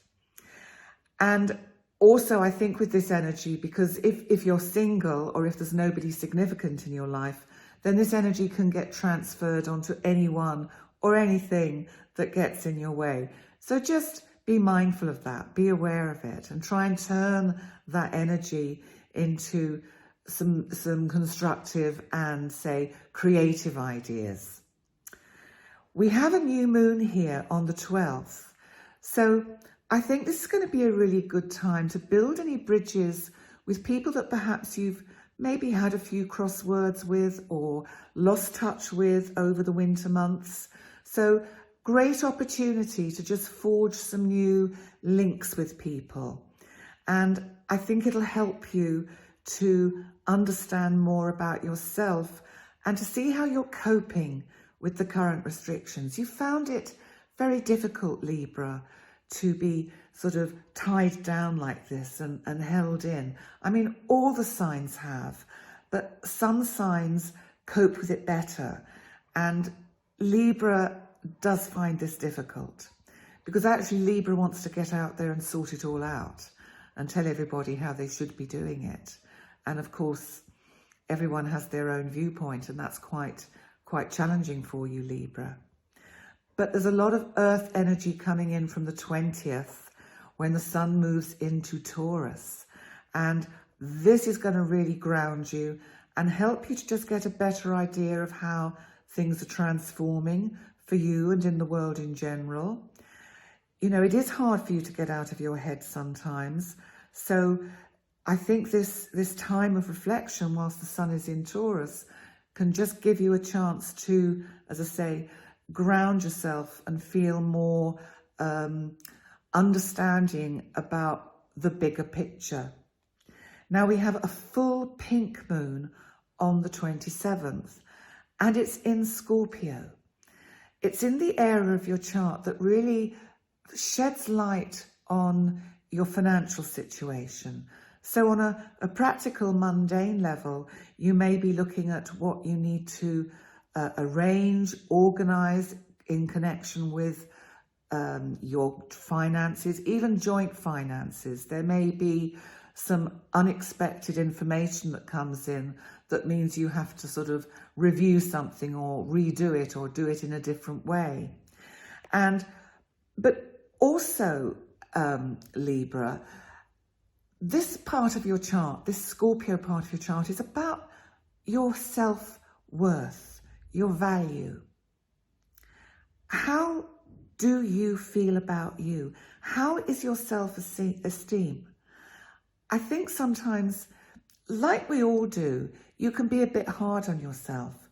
S1: And also, I think with this energy, because if you're single or if there's nobody significant in your life, then this energy can get transferred onto anyone or anything that gets in your way. So just be mindful of that, be aware of it, and try and turn that energy into some constructive and, say, creative ideas. We have a new moon here on the 12th. So I think this is going to be a really good time to build any bridges with people that perhaps you've maybe had a few crosswords with or lost touch with over the winter months. So great opportunity to just forge some new links with people. And I think it'll help you to understand more about yourself and to see how you're coping with the current restrictions. You found it very difficult, Libra, to be sort of tied down like this and held in. I mean, all the signs have, but some signs cope with it better. And Libra does find this difficult because actually Libra wants to get out there and sort it all out and tell everybody how they should be doing it. And of course, everyone has their own viewpoint, and that's quite challenging for you, Libra. But there's a lot of earth energy coming in from the 20th when the sun moves into Taurus. And this is going to really ground you and help you to just get a better idea of how things are transforming for you and in the world in general. You know, it is hard for you to get out of your head sometimes. So I think this time of reflection whilst the sun is in Taurus can just give you a chance to, as I say, ground yourself and feel more understanding about the bigger picture. Now we have a full pink moon on the 27th, and it's in Scorpio. It's in the area of your chart that really sheds light on your financial situation. So on a practical, mundane level, you may be looking at what you need to arrange, organize in connection with your finances, even joint finances. There may be some unexpected information that comes in that means you have to sort of review something or redo it or do it in a different way. But also, Libra, this part of your chart, this Scorpio part of your chart, is about your self-worth, your value. How do you feel about you? How is your self-esteem? I think sometimes, like we all do, you can be a bit hard on yourself.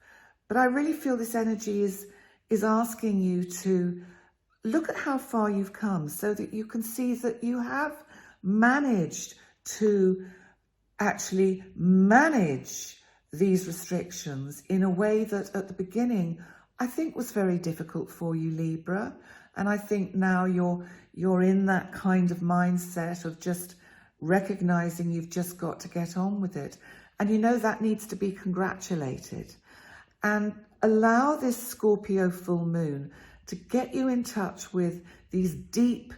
S1: But I really feel this energy is asking you to look at how far you've come so that you can see that you have managed to actually manage these restrictions in a way that at the beginning I think was very difficult for you, Libra. And I think now you're in that kind of mindset of just recognizing you've just got to get on with it. And you know that needs to be congratulated. And allow this Scorpio full moon to get you in touch with these deep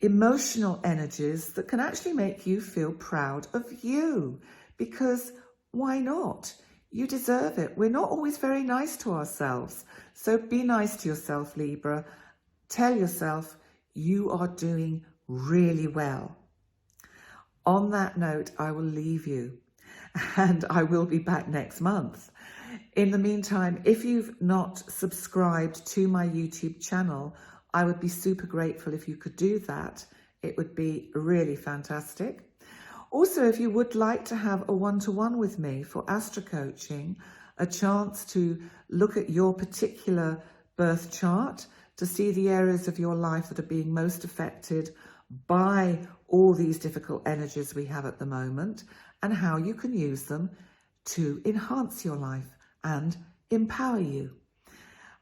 S1: emotional energies that can actually make you feel proud of you. Because why not? You deserve it. We're not always very nice to ourselves. So be nice to yourself, Libra. Tell yourself you are doing really well. On that note, I will leave you, and I will be back next month. In the meantime, if you've not subscribed to my YouTube channel, I would be super grateful if you could do that. It would be really fantastic. Also, if you would like to have a one-to-one with me for AstroCoaching, a chance to look at your particular birth chart to see the areas of your life that are being most affected by all these difficult energies we have at the moment, and how you can use them to enhance your life and empower you.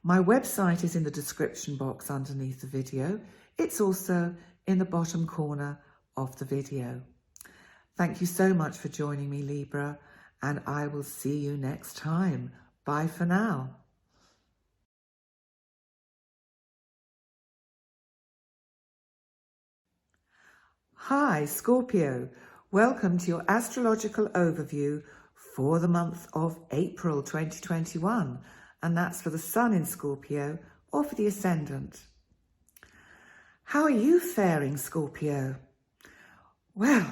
S1: My website is in the description box underneath the video. It's also in the bottom corner of the video. Thank you so much for joining me, Libra, and I will see you next time. Bye for now. Hi, Scorpio. Welcome to your astrological overview for the month of April 2021. And that's for the sun in Scorpio or for the ascendant. How are you faring, Scorpio? Well,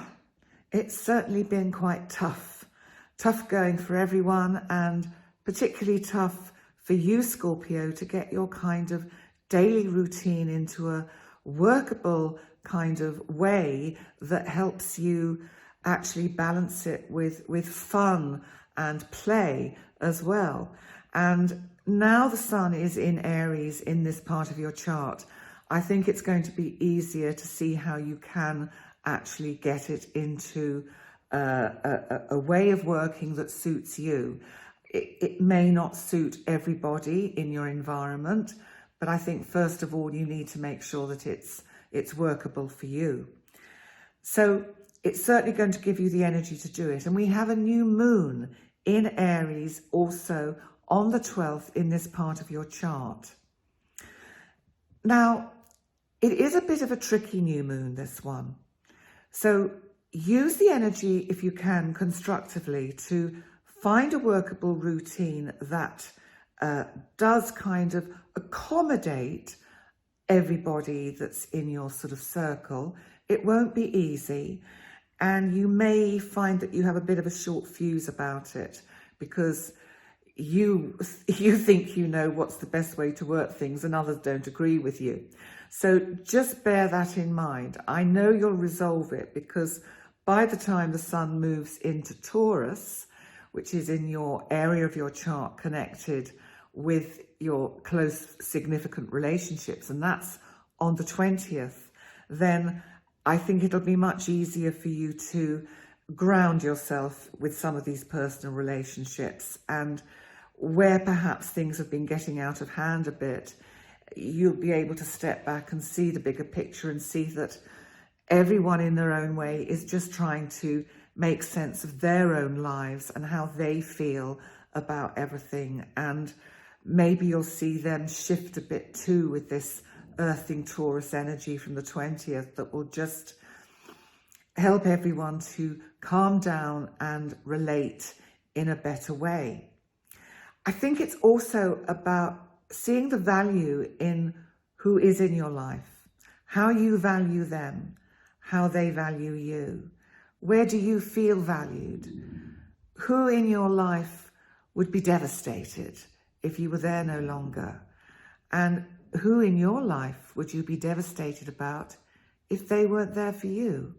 S1: it's certainly been quite tough. Tough going for everyone, and particularly tough for you, Scorpio, to get your kind of daily routine into a workable kind of way that helps you actually balance it with fun and play as well. And now the sun is in Aries in this part of your chart. I think it's going to be easier to see how you can actually get it into a way of working that suits you. It may not suit everybody in your environment, but I think first of all you need to make sure that it's workable for you. So it's certainly going to give you the energy to do it. And we have a new moon in Aries also on the 12th in this part of your chart. Now, it is a bit of a tricky new moon, this one. So use the energy, if you can, constructively to find a workable routine that does kind of accommodate everybody that's in your sort of circle. It won't be easy, and you may find that you have a bit of a short fuse about it because you think you know what's the best way to work things and others don't agree with you. So just bear that in mind. I know you'll resolve it because by the time the sun moves into Taurus, which is in your area of your chart connected with your close significant relationships, and that's on the 20th, then I think it'll be much easier for you to ground yourself with some of these personal relationships, and where perhaps things have been getting out of hand a bit, you'll be able to step back and see the bigger picture and see that everyone in their own way is just trying to make sense of their own lives and how they feel about everything. And maybe you'll see them shift a bit too with this earthing Taurus energy from the 20th that will just help everyone to calm down and relate in a better way. I think it's also about seeing the value in who is in your life, how you value them, how they value you. Where do you feel valued? Who in your life would be devastated if you were there no longer? And who in your life would you be devastated about if they weren't there for you?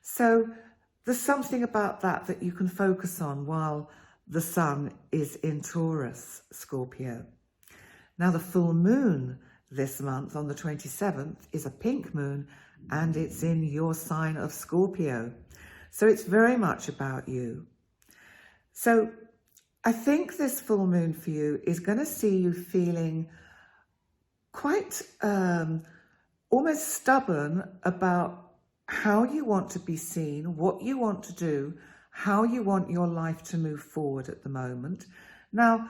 S1: So there's something about that you can focus on while the sun is in Taurus, Scorpio. Now the full moon this month on the 27th is a pink moon, and it's in your sign of Scorpio. So it's very much about you. So I think this full moon for you is going to see you feeling quite almost stubborn about how you want to be seen, what you want to do, how you want your life to move forward at the moment. Now,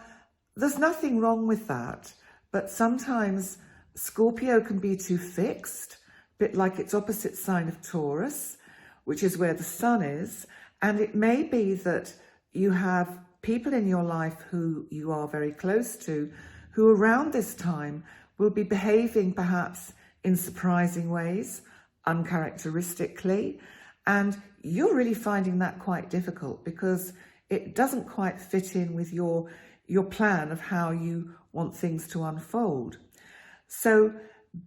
S1: there's nothing wrong with that, but sometimes Scorpio can be too fixed, a bit like its opposite sign of Taurus, which is where the sun is. And it may be that you have people in your life who you are very close to, who around this time will be behaving perhaps in surprising ways, uncharacteristically, and you're really finding that quite difficult because it doesn't quite fit in with your plan of how you want things to unfold. So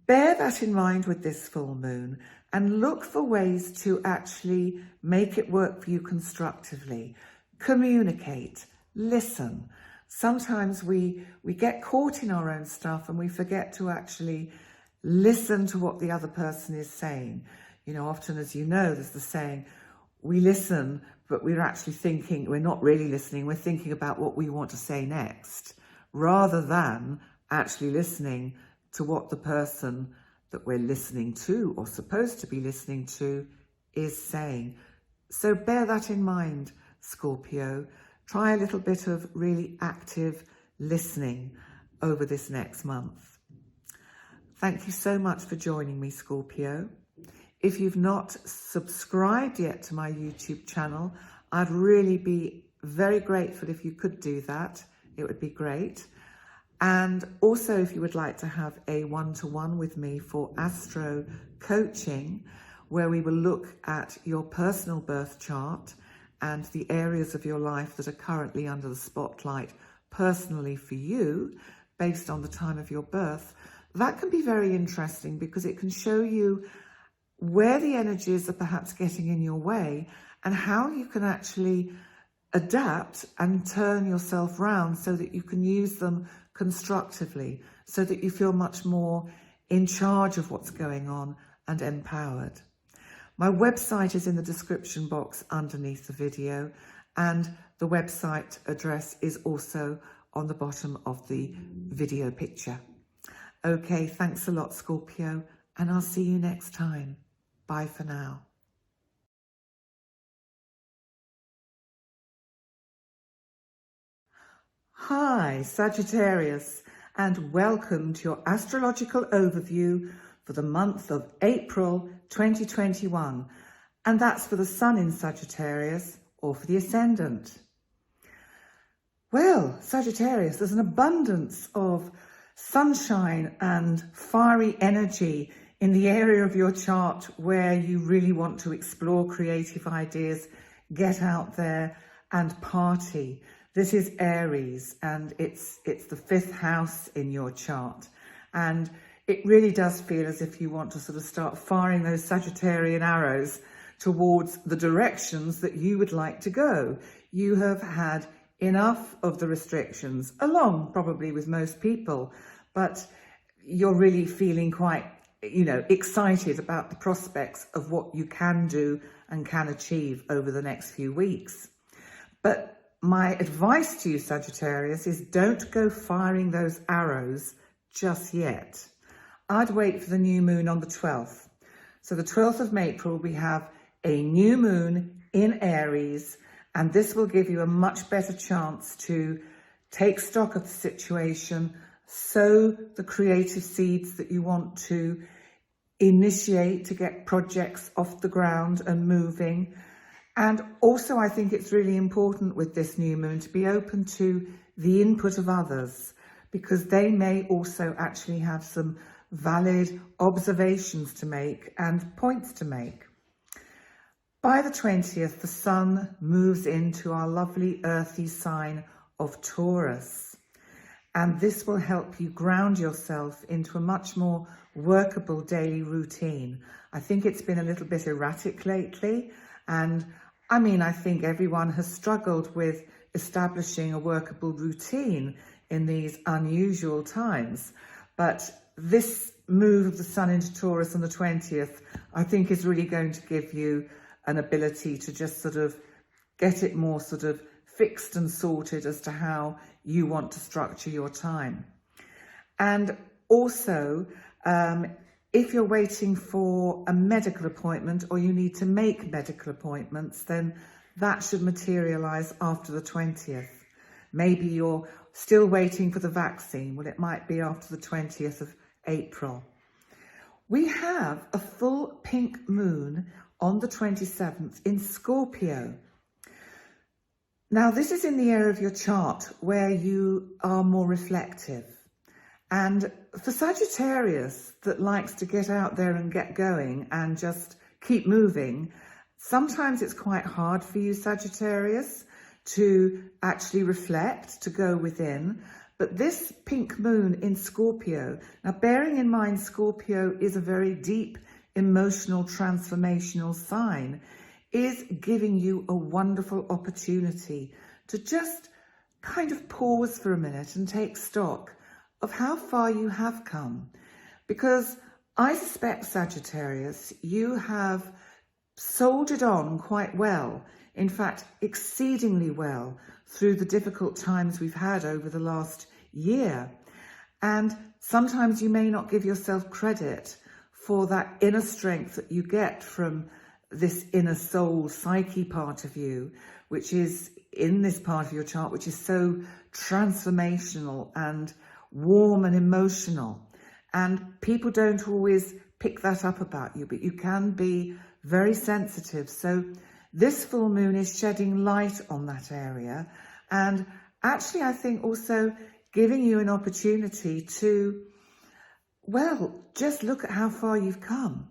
S1: bear that in mind with this full moon and look for ways to actually make it work for you constructively. Communicate, listen. Sometimes we get caught in our own stuff and we forget to actually listen to what the other person is saying. You know, often, as you know, there's the saying, we listen, but we're actually thinking, we're not really listening, we're thinking about what we want to say next, rather than actually listening to what the person that we're listening to or supposed to be listening to is saying. So bear that in mind, Scorpio. Try a little bit of really active listening over this next month. Thank you so much for joining me, Scorpio. If you've not subscribed yet to my YouTube channel, I'd really be very grateful if you could do that. It would be great. And also, if you would like to have a one-to-one with me for astro coaching, where we will look at your personal birth chart and the areas of your life that are currently under the spotlight personally for you, based on the time of your birth, that can be very interesting because it can show you where the energies are perhaps getting in your way and how you can actually adapt and turn yourself round so that you can use them constructively, so that you feel much more in charge of what's going on and empowered. My website is in the description box underneath the video, and the website address is also on the bottom of the video picture. Okay, thanks a lot, Scorpio, and I'll see you next time. Bye for now. Hi, Sagittarius, and welcome to your astrological overview for the month of April 2021. And that's for the sun in Sagittarius or for the ascendant. Well, Sagittarius, there's an abundance of sunshine and fiery energy in the area of your chart where you really want to explore creative ideas, get out there and party. This is Aries, and it's the 5th house in your chart. And it really does feel as if you want to sort of start firing those Sagittarian arrows towards the directions that you would like to go. You have had enough of the restrictions, along probably with most people, but you're really feeling quite, excited about the prospects of what you can do and can achieve over the next few weeks. But my advice to you, Sagittarius, is don't go firing those arrows just yet. I'd wait for the new moon on the 12th. So the 12th of April, we have a new moon in Aries, and this will give you a much better chance to take stock of the situation, sow the creative seeds that you want to initiate to get projects off the ground and moving. And also, I think it's really important with this new moon to be open to the input of others, because they may also actually have some valid observations to make and points to make. By the 20th, the sun moves into our lovely earthy sign of Taurus. And this will help you ground yourself into a much more workable daily routine. I think it's been a little bit erratic lately. And I think everyone has struggled with establishing a workable routine in these unusual times. But this move of the sun into Taurus on the 20th, I think is really going to give you an ability to just sort of get it more sort of fixed and sorted as to how you want to structure your time. And also, if you're waiting for a medical appointment or you need to make medical appointments, then that should materialize after the 20th. Maybe you're still waiting for the vaccine. Well, it might be after the 20th of April. We have a full pink moon on the 27th in Scorpio. Now, this is in the area of your chart where you are more reflective. And for Sagittarius that likes to get out there and get going and just keep moving, sometimes it's quite hard for you, Sagittarius, to actually reflect, to go within. But this pink moon in Scorpio, now bearing in mind Scorpio is a very deep emotional transformational sign, is giving you a wonderful opportunity to just kind of pause for a minute and take stock of how far you have come. Because I suspect, Sagittarius, you have soldiered on quite well, in fact, exceedingly well, through the difficult times we've had over the last year. And sometimes you may not give yourself credit for that inner strength that you get from this inner soul psyche part of you, which is in this part of your chart, which is so transformational and warm and emotional. And people don't always pick that up about you, but you can be very sensitive. So this full moon is shedding light on that area. And actually, I think also giving you an opportunity to, well, just look at how far you've come.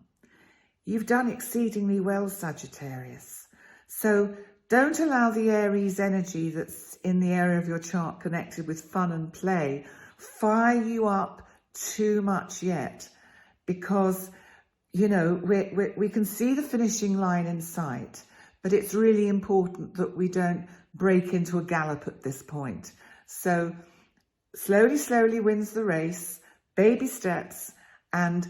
S1: You've done exceedingly well, Sagittarius. So don't allow the Aries energy that's in the area of your chart connected with fun and play fire you up too much yet, because, you know, we can see the finishing line in sight, but it's really important that we don't break into a gallop at this point. So slowly wins the race, baby steps, and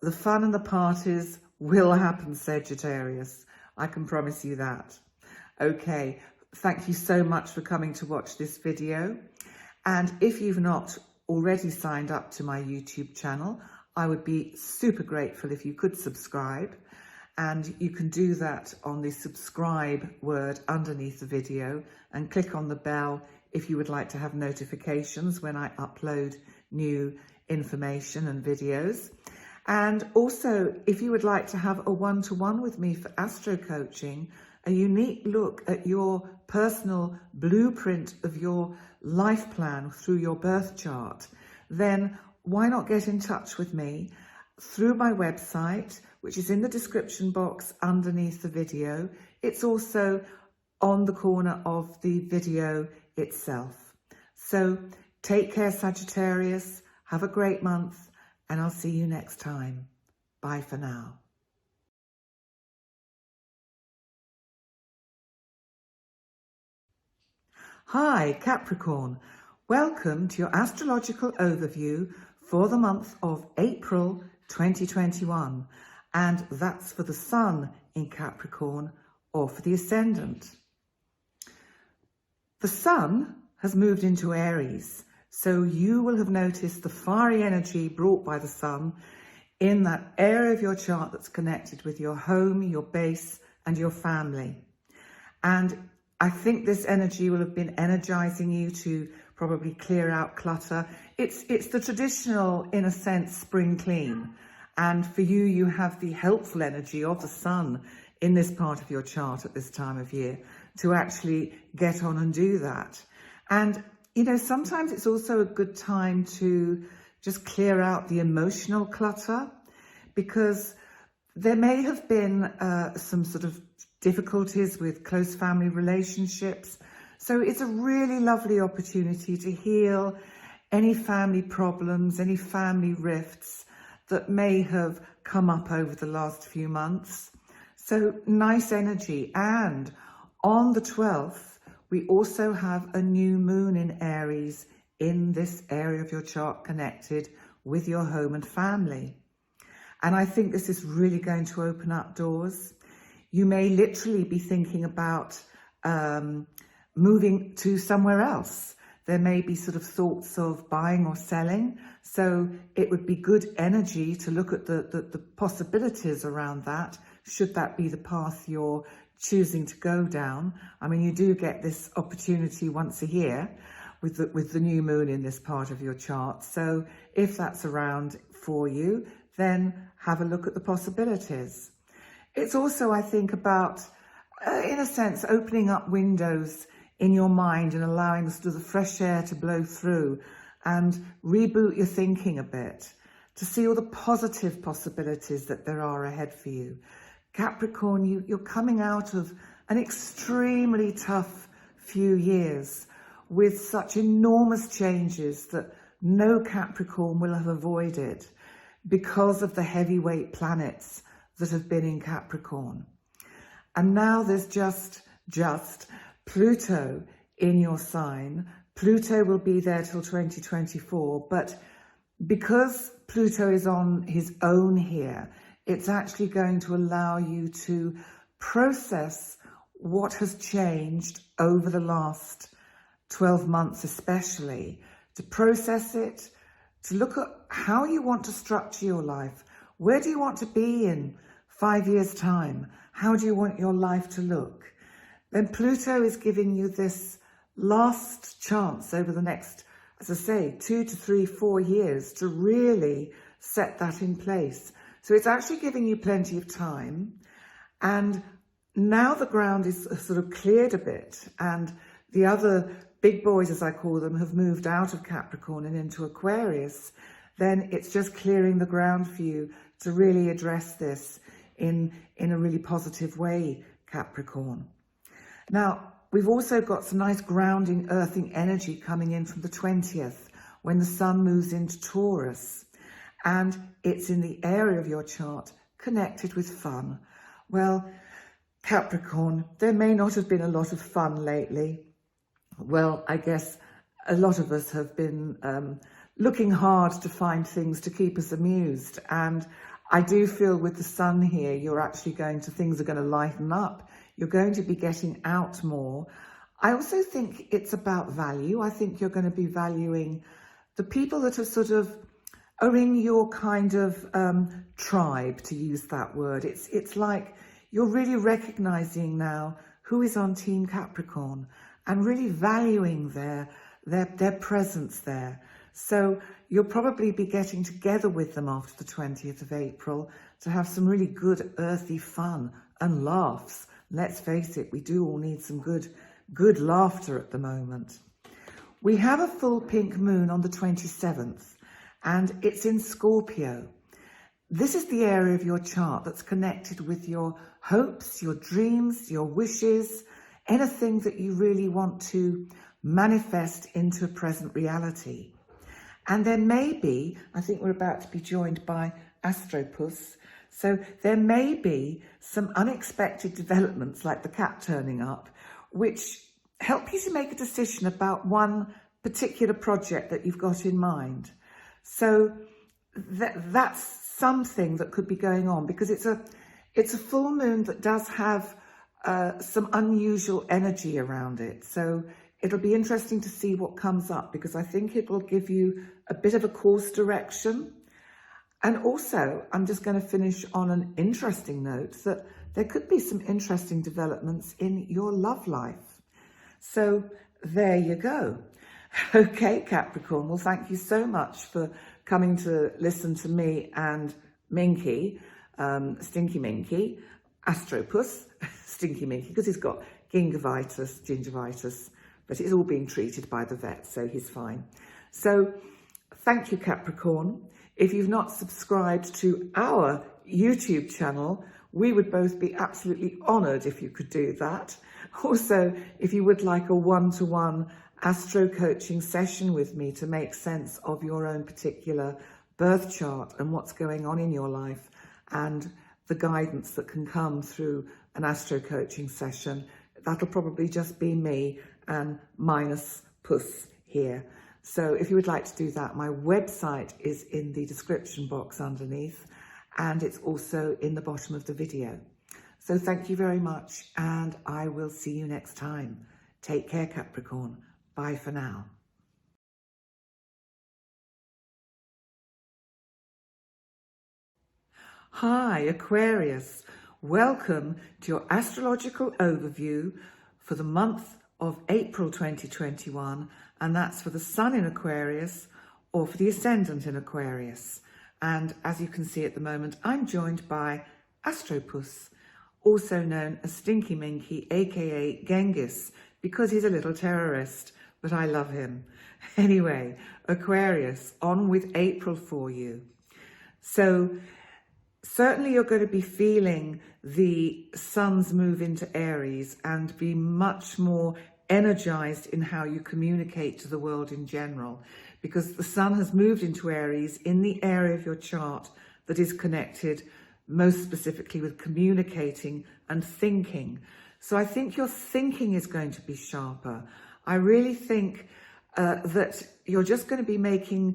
S1: the fun and the parties will happen, Sagittarius. I can promise you that. Okay, thank you so much for coming to watch this video. And if you've not already signed up to my YouTube channel, I would be super grateful if you could subscribe. And you can do that on the subscribe word underneath the video and click on the bell if you would like to have notifications when I upload new information and videos. And also, if you would like to have a one-to-one with me for astro coaching, a unique look at your personal blueprint of your life plan through your birth chart, then why not get in touch with me through my website, which is in the description box underneath the video. It's also on the corner of the video itself. So take care, Sagittarius. Have a great month, and I'll see you next time. Bye for now. Hi Capricorn, welcome to your astrological overview for the month of April 2021, and that's for the Sun in Capricorn or for the Ascendant. The Sun has moved into Aries, so you will have noticed the fiery energy brought by the Sun in that area of your chart that's connected with your home, your base and your family. And I think this energy will have been energizing you to probably clear out clutter. It's the traditional, in a sense, spring clean. And for you, you have the helpful energy of the Sun in this part of your chart at this time of year to actually get on and do that. And, you know, sometimes it's also a good time to just clear out the emotional clutter, because there may have been some sort of difficulties with close family relationships. So it's a really lovely opportunity to heal any family problems, any family rifts that may have come up over the last few months. So nice energy. And on the 12th, we also have a new moon in Aries in this area of your chart connected with your home and family. And I think this is really going to open up doors. You may literally be thinking about moving to somewhere else. There may be sort of thoughts of buying or selling. So it would be good energy to look at the possibilities around that, should that be the path you're choosing to go down. I mean, you do get this opportunity once a year with the new moon in this part of your chart. So if that's around for you, then have a look at the possibilities. It's also, I think, about, in a sense, opening up windows in your mind and allowing sort of the fresh air to blow through and reboot your thinking a bit to see all the positive possibilities that there are ahead for you. Capricorn, you're coming out of an extremely tough few years with such enormous changes that no Capricorn will have avoided because of the heavyweight planets that have been in Capricorn. And now there's just Pluto in your sign. Pluto will be there till 2024, but because Pluto is on his own here, it's actually going to allow you to process what has changed over the last 12 months especially, to process it, to look at how you want to structure your life. Where do you want to be in 5 years' time? How do you want your life to look? Then Pluto is giving you this last chance over the next, as I say, 2 to 3, 4 years to really set that in place. So it's actually giving you plenty of time. And now the ground is sort of cleared a bit, and the other big boys, as I call them, have moved out of Capricorn and into Aquarius. Then it's just clearing the ground for you to really address this in a really positive way, Capricorn. Now, we've also got some nice grounding, earthing energy coming in from the 20th, when the Sun moves into Taurus. And it's in the area of your chart connected with fun. Well, Capricorn, there may not have been a lot of fun lately. Well, I guess a lot of us have been looking hard to find things to keep us amused. And I do feel with the Sun here, things are going to lighten up. You're going to be getting out more. I also think it's about value. I think you're going to be valuing the people that are in your kind of tribe, to use that word. It's like you're really recognizing now who is on Team Capricorn and really valuing their presence there. So you'll probably be getting together with them after the 20th of April to have some really good earthy fun and laughs. Let's face it, we do all need some good laughter at the moment. We have a full pink moon on the 27th, and it's in Scorpio. This is the area of your chart that's connected with your hopes, your dreams, your wishes, anything that you really want to manifest into a present reality. And there may be, I think we're about to be joined by Astropus, so there may be some unexpected developments like the cat turning up, which help you to make a decision about one particular project that you've got in mind. So that's something that could be going on, because it's a full moon that does have some unusual energy around it. So it'll be interesting to see what comes up, because I think it will give you a bit of a course direction. And also, I'm just going to finish on an interesting note that there could be some interesting developments in your love life. So there you go. Okay, Capricorn, well, thank you so much for coming to listen to me and Minky, Stinky Minky, Astropus, Stinky Minky, because he's got gingivitis, but it's all being treated by the vet, so he's fine. So thank you, Capricorn. If you've not subscribed to our YouTube channel, we would both be absolutely honoured if you could do that. Also, if you would like a one-to-one astro coaching session with me to make sense of your own particular birth chart and what's going on in your life, and the guidance that can come through an astro coaching session, that'll probably just be me and minus Puss here. So if you would like to do that, my website is in the description box underneath, and it's also in the bottom of the video. So thank you very much, and I will see you next time. Take care, Capricorn. Bye for now. Hi, Aquarius. Welcome to your astrological overview for the month of April 2021, and that's for the Sun in Aquarius or for the Ascendant in Aquarius. And as you can see at the moment, I'm joined by Astropus, also known as Stinky Minky, aka Genghis, because he's a little terrorist, but I love him. Anyway, Aquarius, on with April for you. So certainly you're going to be feeling the Sun's move into Aries and be much more energized in how you communicate to the world in general, because the Sun has moved into Aries in the area of your chart that is connected most specifically with communicating and thinking. So I think your thinking is going to be sharper. I really think that you're just going to be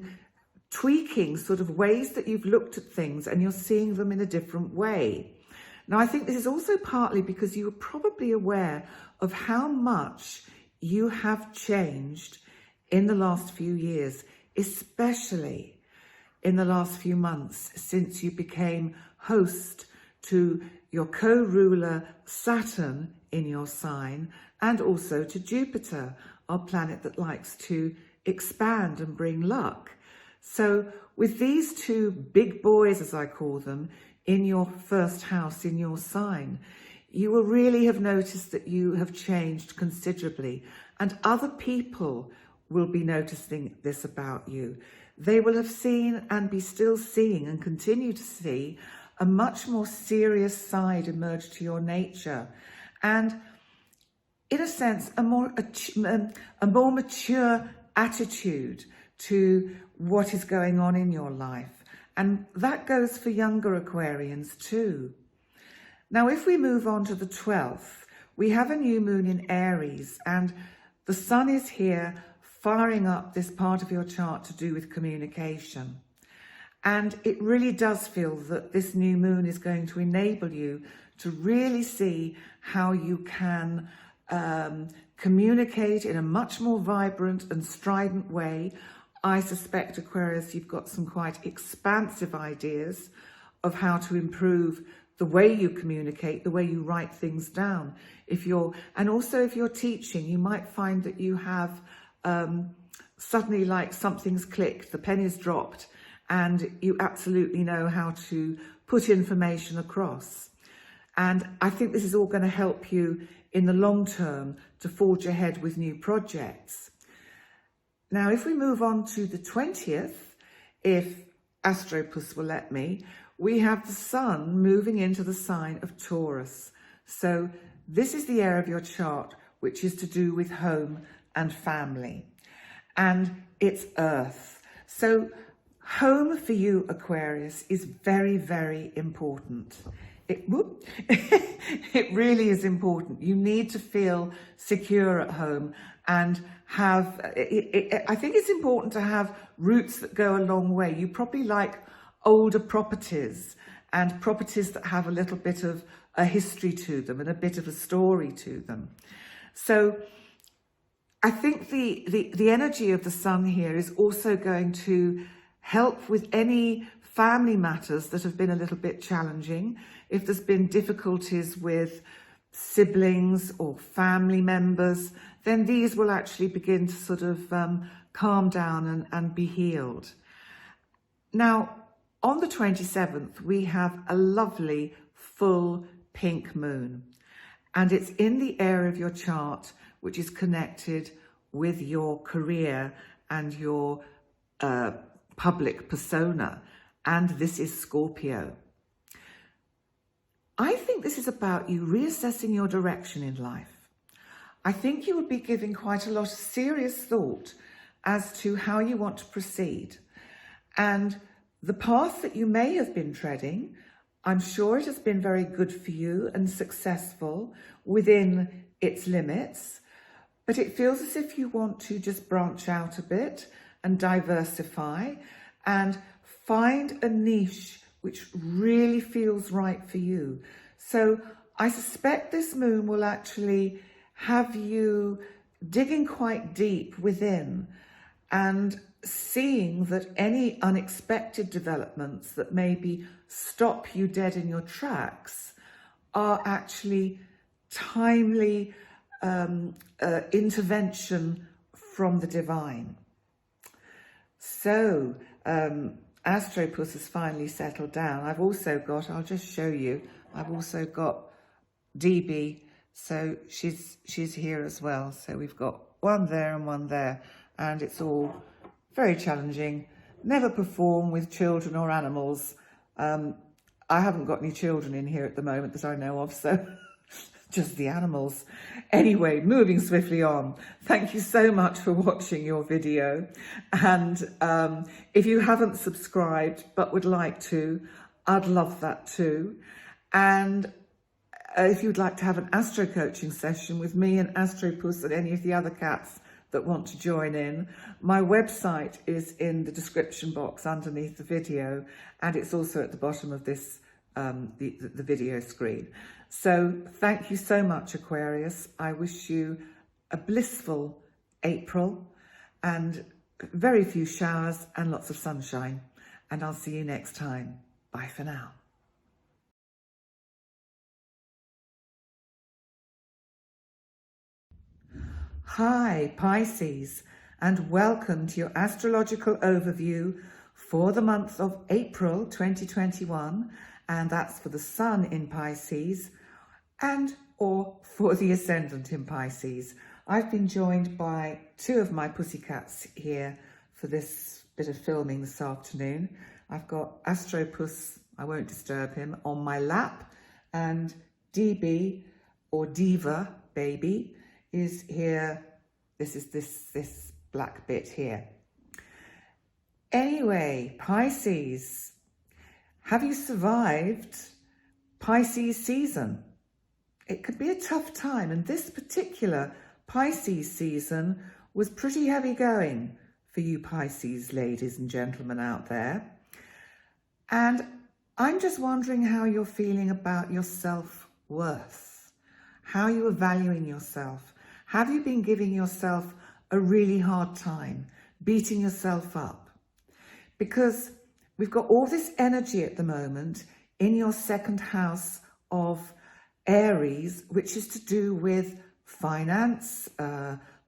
S1: tweaking sort of ways that you've looked at things, and you're seeing them in a different way. Now, I think this is also partly because you were probably aware of how much you have changed in the last few years, especially in the last few months since you became host to your co-ruler Saturn in your sign, and also to Jupiter, our planet that likes to expand and bring luck. So with these two big boys, as I call them, in your first house, in your sign, you will really have noticed that you have changed considerably, and other people will be noticing this about you. They will have seen and be still seeing and continue to see a much more serious side emerge to your nature, and in a sense, a more mature attitude to what is going on in your life. And that goes for younger Aquarians too. Now, if we move on to the 12th, we have a new moon in Aries, and the Sun is here firing up this part of your chart to do with communication. And it really does feel that this new moon is going to enable you to really see how you can communicate in a much more vibrant and strident way. I suspect, Aquarius, you've got some quite expansive ideas of how to improve the way you communicate, the way you write things down. And also if you're teaching, you might find that you have suddenly, like, something's clicked, the penny's dropped, and you absolutely know how to put information across. And I think this is all going to help you in the long term to forge ahead with new projects. Now, if we move on to the 20th, if Astropus will let me, we have the Sun moving into the sign of Taurus. So this is the area of your chart which is to do with home and family. And it's Earth. So home for you, Aquarius, is very, very important. it really is important. You need to feel secure at home and have, I think it's important to have roots that go a long way. You probably like older properties and properties that have a little bit of a history to them and a bit of a story to them. So I think the energy of the sun here is also going to help with any family matters that have been a little bit challenging. If there's been difficulties with siblings or family members, then these will actually begin to sort of calm down and be healed. Now, on the 27th, we have a lovely full pink moon, and it's in the area of your chart which is connected with your career and your public persona, and this is Scorpio. I think this is about you reassessing your direction in life. I think you would be giving quite a lot of serious thought as to how you want to proceed. And the path that you may have been treading, I'm sure it has been very good for you and successful within its limits, but it feels as if you want to just branch out a bit and diversify and find a niche which really feels right for you. So I suspect this moon will actually have you digging quite deep within and seeing that any unexpected developments that maybe stop you dead in your tracks are actually timely intervention from the divine. So Astropus has finally settled down. I've also got, I'll just show you, I've also got DB, so she's here as well. So we've got one there and one there, and it's all very challenging. Never perform with children or animals. I haven't got any children in here at the moment that I know of, so just the animals. Anyway, moving swiftly on. Thank you so much for watching your video. And if you haven't subscribed but would like to, I'd love that too. And if you'd like to have an astro coaching session with me and Astropus and any of the other cats that want to join in, my website is in the description box underneath the video, and it's also at the bottom of this the video screen. So thank you so much, Aquarius. I wish you a blissful April and very few showers and lots of sunshine. And I'll see you next time. Bye for now. Hi, Pisces, and welcome to your astrological overview for the month of April 2021, and that's for the Sun in Pisces and or for the Ascendant in Pisces. I've been joined by two of my pussycats here for this bit of filming this afternoon. I've got Astropus, I won't disturb him, on my lap, and DB, or Diva baby, is here. This is this black bit here. Anyway, Pisces, have you survived Pisces season? It could be a tough time, and this particular Pisces season was pretty heavy going for you Pisces ladies and gentlemen out there. And I'm just wondering how you're feeling about your self-worth, how you are valuing yourself. Have you been giving yourself a really hard time, beating yourself up? Because we've got all this energy at the moment in your second house of Aries, which is to do with finance,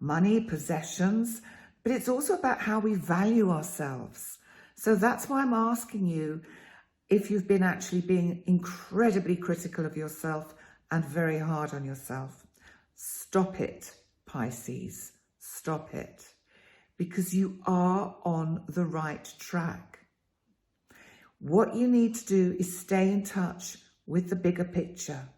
S1: money, possessions, but it's also about how we value ourselves. So that's why I'm asking you if you've been actually being incredibly critical of yourself and very hard on yourself. Stop it, Pisces, stop it, because you are on the right track. What you need to do is stay in touch with the bigger picture.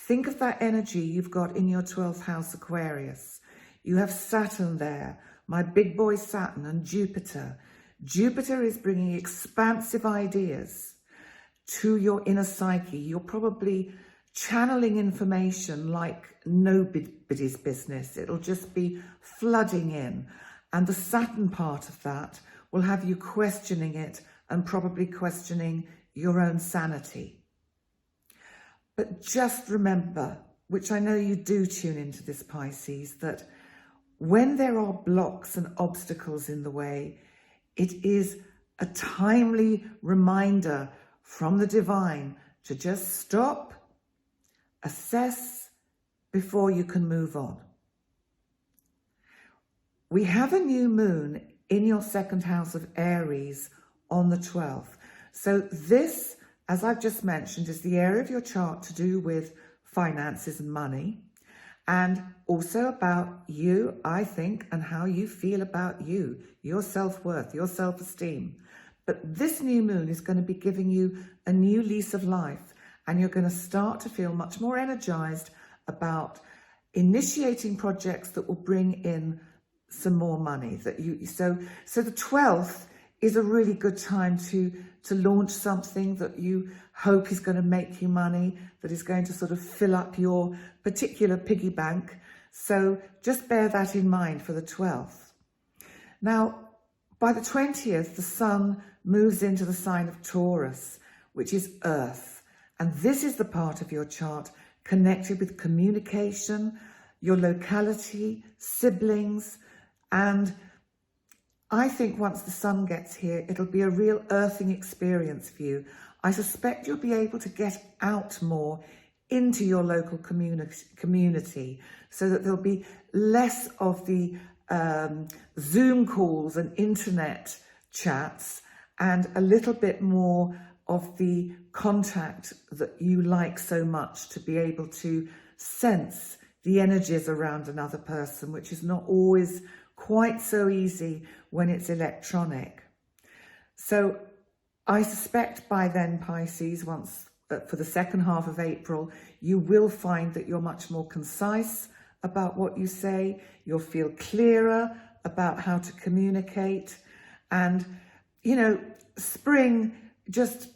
S1: Think of that energy you've got in your 12th house, Aquarius. You have Saturn there, my big boy Saturn, and Jupiter. Jupiter is bringing expansive ideas. to your inner psyche. You're probably channeling information like nobody's business. It'll just be flooding in. And the Saturn part of that will have you questioning it and probably questioning your own sanity. But just remember, which I know you do tune into this, Pisces, that when there are blocks and obstacles in the way, it is a timely reminder from the divine to just stop, assess before you can move on. We have a new moon in your second house of Aries on the 12th. So this, as I've just mentioned, is the area of your chart to do with finances and money, and also about you, I think, and how you feel about you, your self-worth, your self-esteem. But this new moon is going to be giving you a new lease of life, and you're going to start to feel much more energized about initiating projects that will bring in some more money. So the 12th is a really good time to launch something that you hope is going to make you money, that is going to sort of fill up your particular piggy bank. So just bear that in mind for the 12th. Now, by the 20th, the sun moves into the sign of Taurus, which is Earth. And this is the part of your chart connected with communication, your locality, siblings, and I think once the sun gets here, it'll be a real earthing experience for you. I suspect you'll be able to get out more into your local community so that there'll be less of the Zoom calls and internet chats and a little bit more of the contact that you like so much, to be able to sense the energies around another person, which is not always quite so easy when it's electronic. So I suspect by then, Pisces, once for the second half of April, you will find that you're much more concise about what you say. You'll feel clearer about how to communicate. And, you know, spring just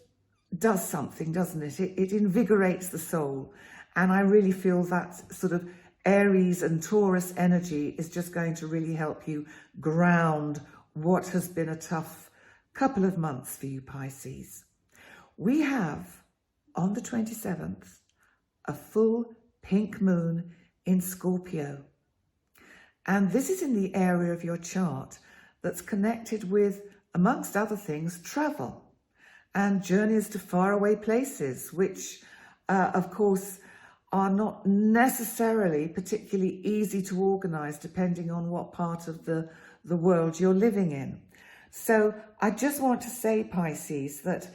S1: does something, doesn't it? It invigorates the soul. And I really feel that sort of Aries and Taurus energy is just going to really help you ground what has been a tough couple of months for you, Pisces. We have, on the 27th, a full pink moon in Scorpio. And this is in the area of your chart that's connected with, amongst other things, travel and journeys to faraway places, which, of course, are not necessarily particularly easy to organise depending on what part of the world you're living in. So I just want to say, Pisces, that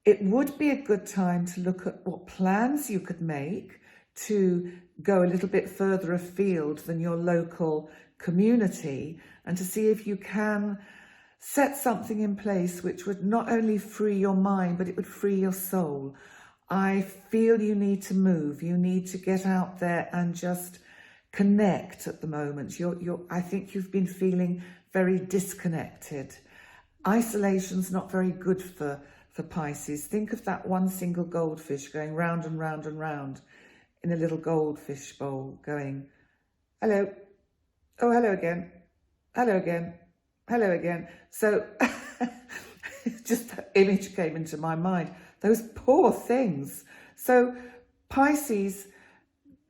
S1: it would be a good time to look at what plans you could make to go a little bit further afield than your local community, and to see if you can set something in place which would not only free your mind, but it would free your soul. I feel you need to move. You need to get out there and just connect at the moment. I think you've been feeling very disconnected. Isolation's not very good for Pisces. Think of that one single goldfish going round and round and round in a little goldfish bowl, going, hello, oh, hello again, hello again, hello again. So just that image came into my mind. Those poor things. So Pisces,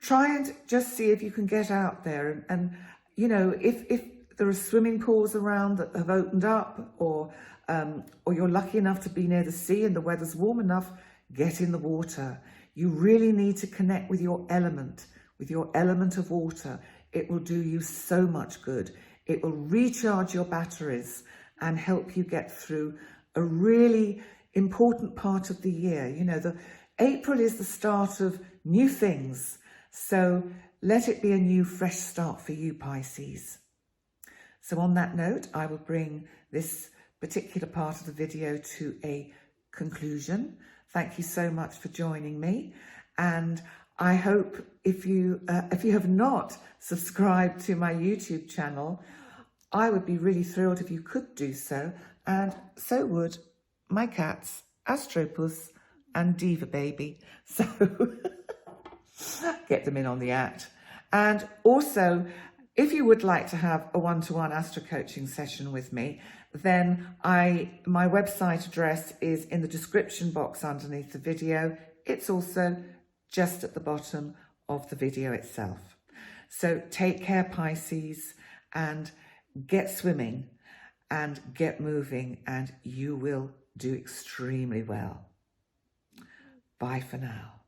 S1: try and just see if you can get out there. And you know, if there are swimming pools around that have opened up, or you're lucky enough to be near the sea and the weather's warm enough, get in the water. You really need to connect with your element of water. It will do you so much good. It will recharge your batteries and help you get through a really important part of the year. You know, April is the start of new things. So let it be a new, fresh start for you, Pisces. So on that note, I will bring this particular part of the video to a conclusion. Thank you so much for joining me. And I hope if you have not subscribed to my YouTube channel, I would be really thrilled if you could do so. And so would my cats, Astropus, and Diva Baby. So get them in on the act. And also, if you would like to have a one-to-one astro coaching session with me, then my website address is in the description box underneath the video. It's also just at the bottom of the video itself. So take care, Pisces, and get swimming and get moving, and you will do extremely well. Bye for now.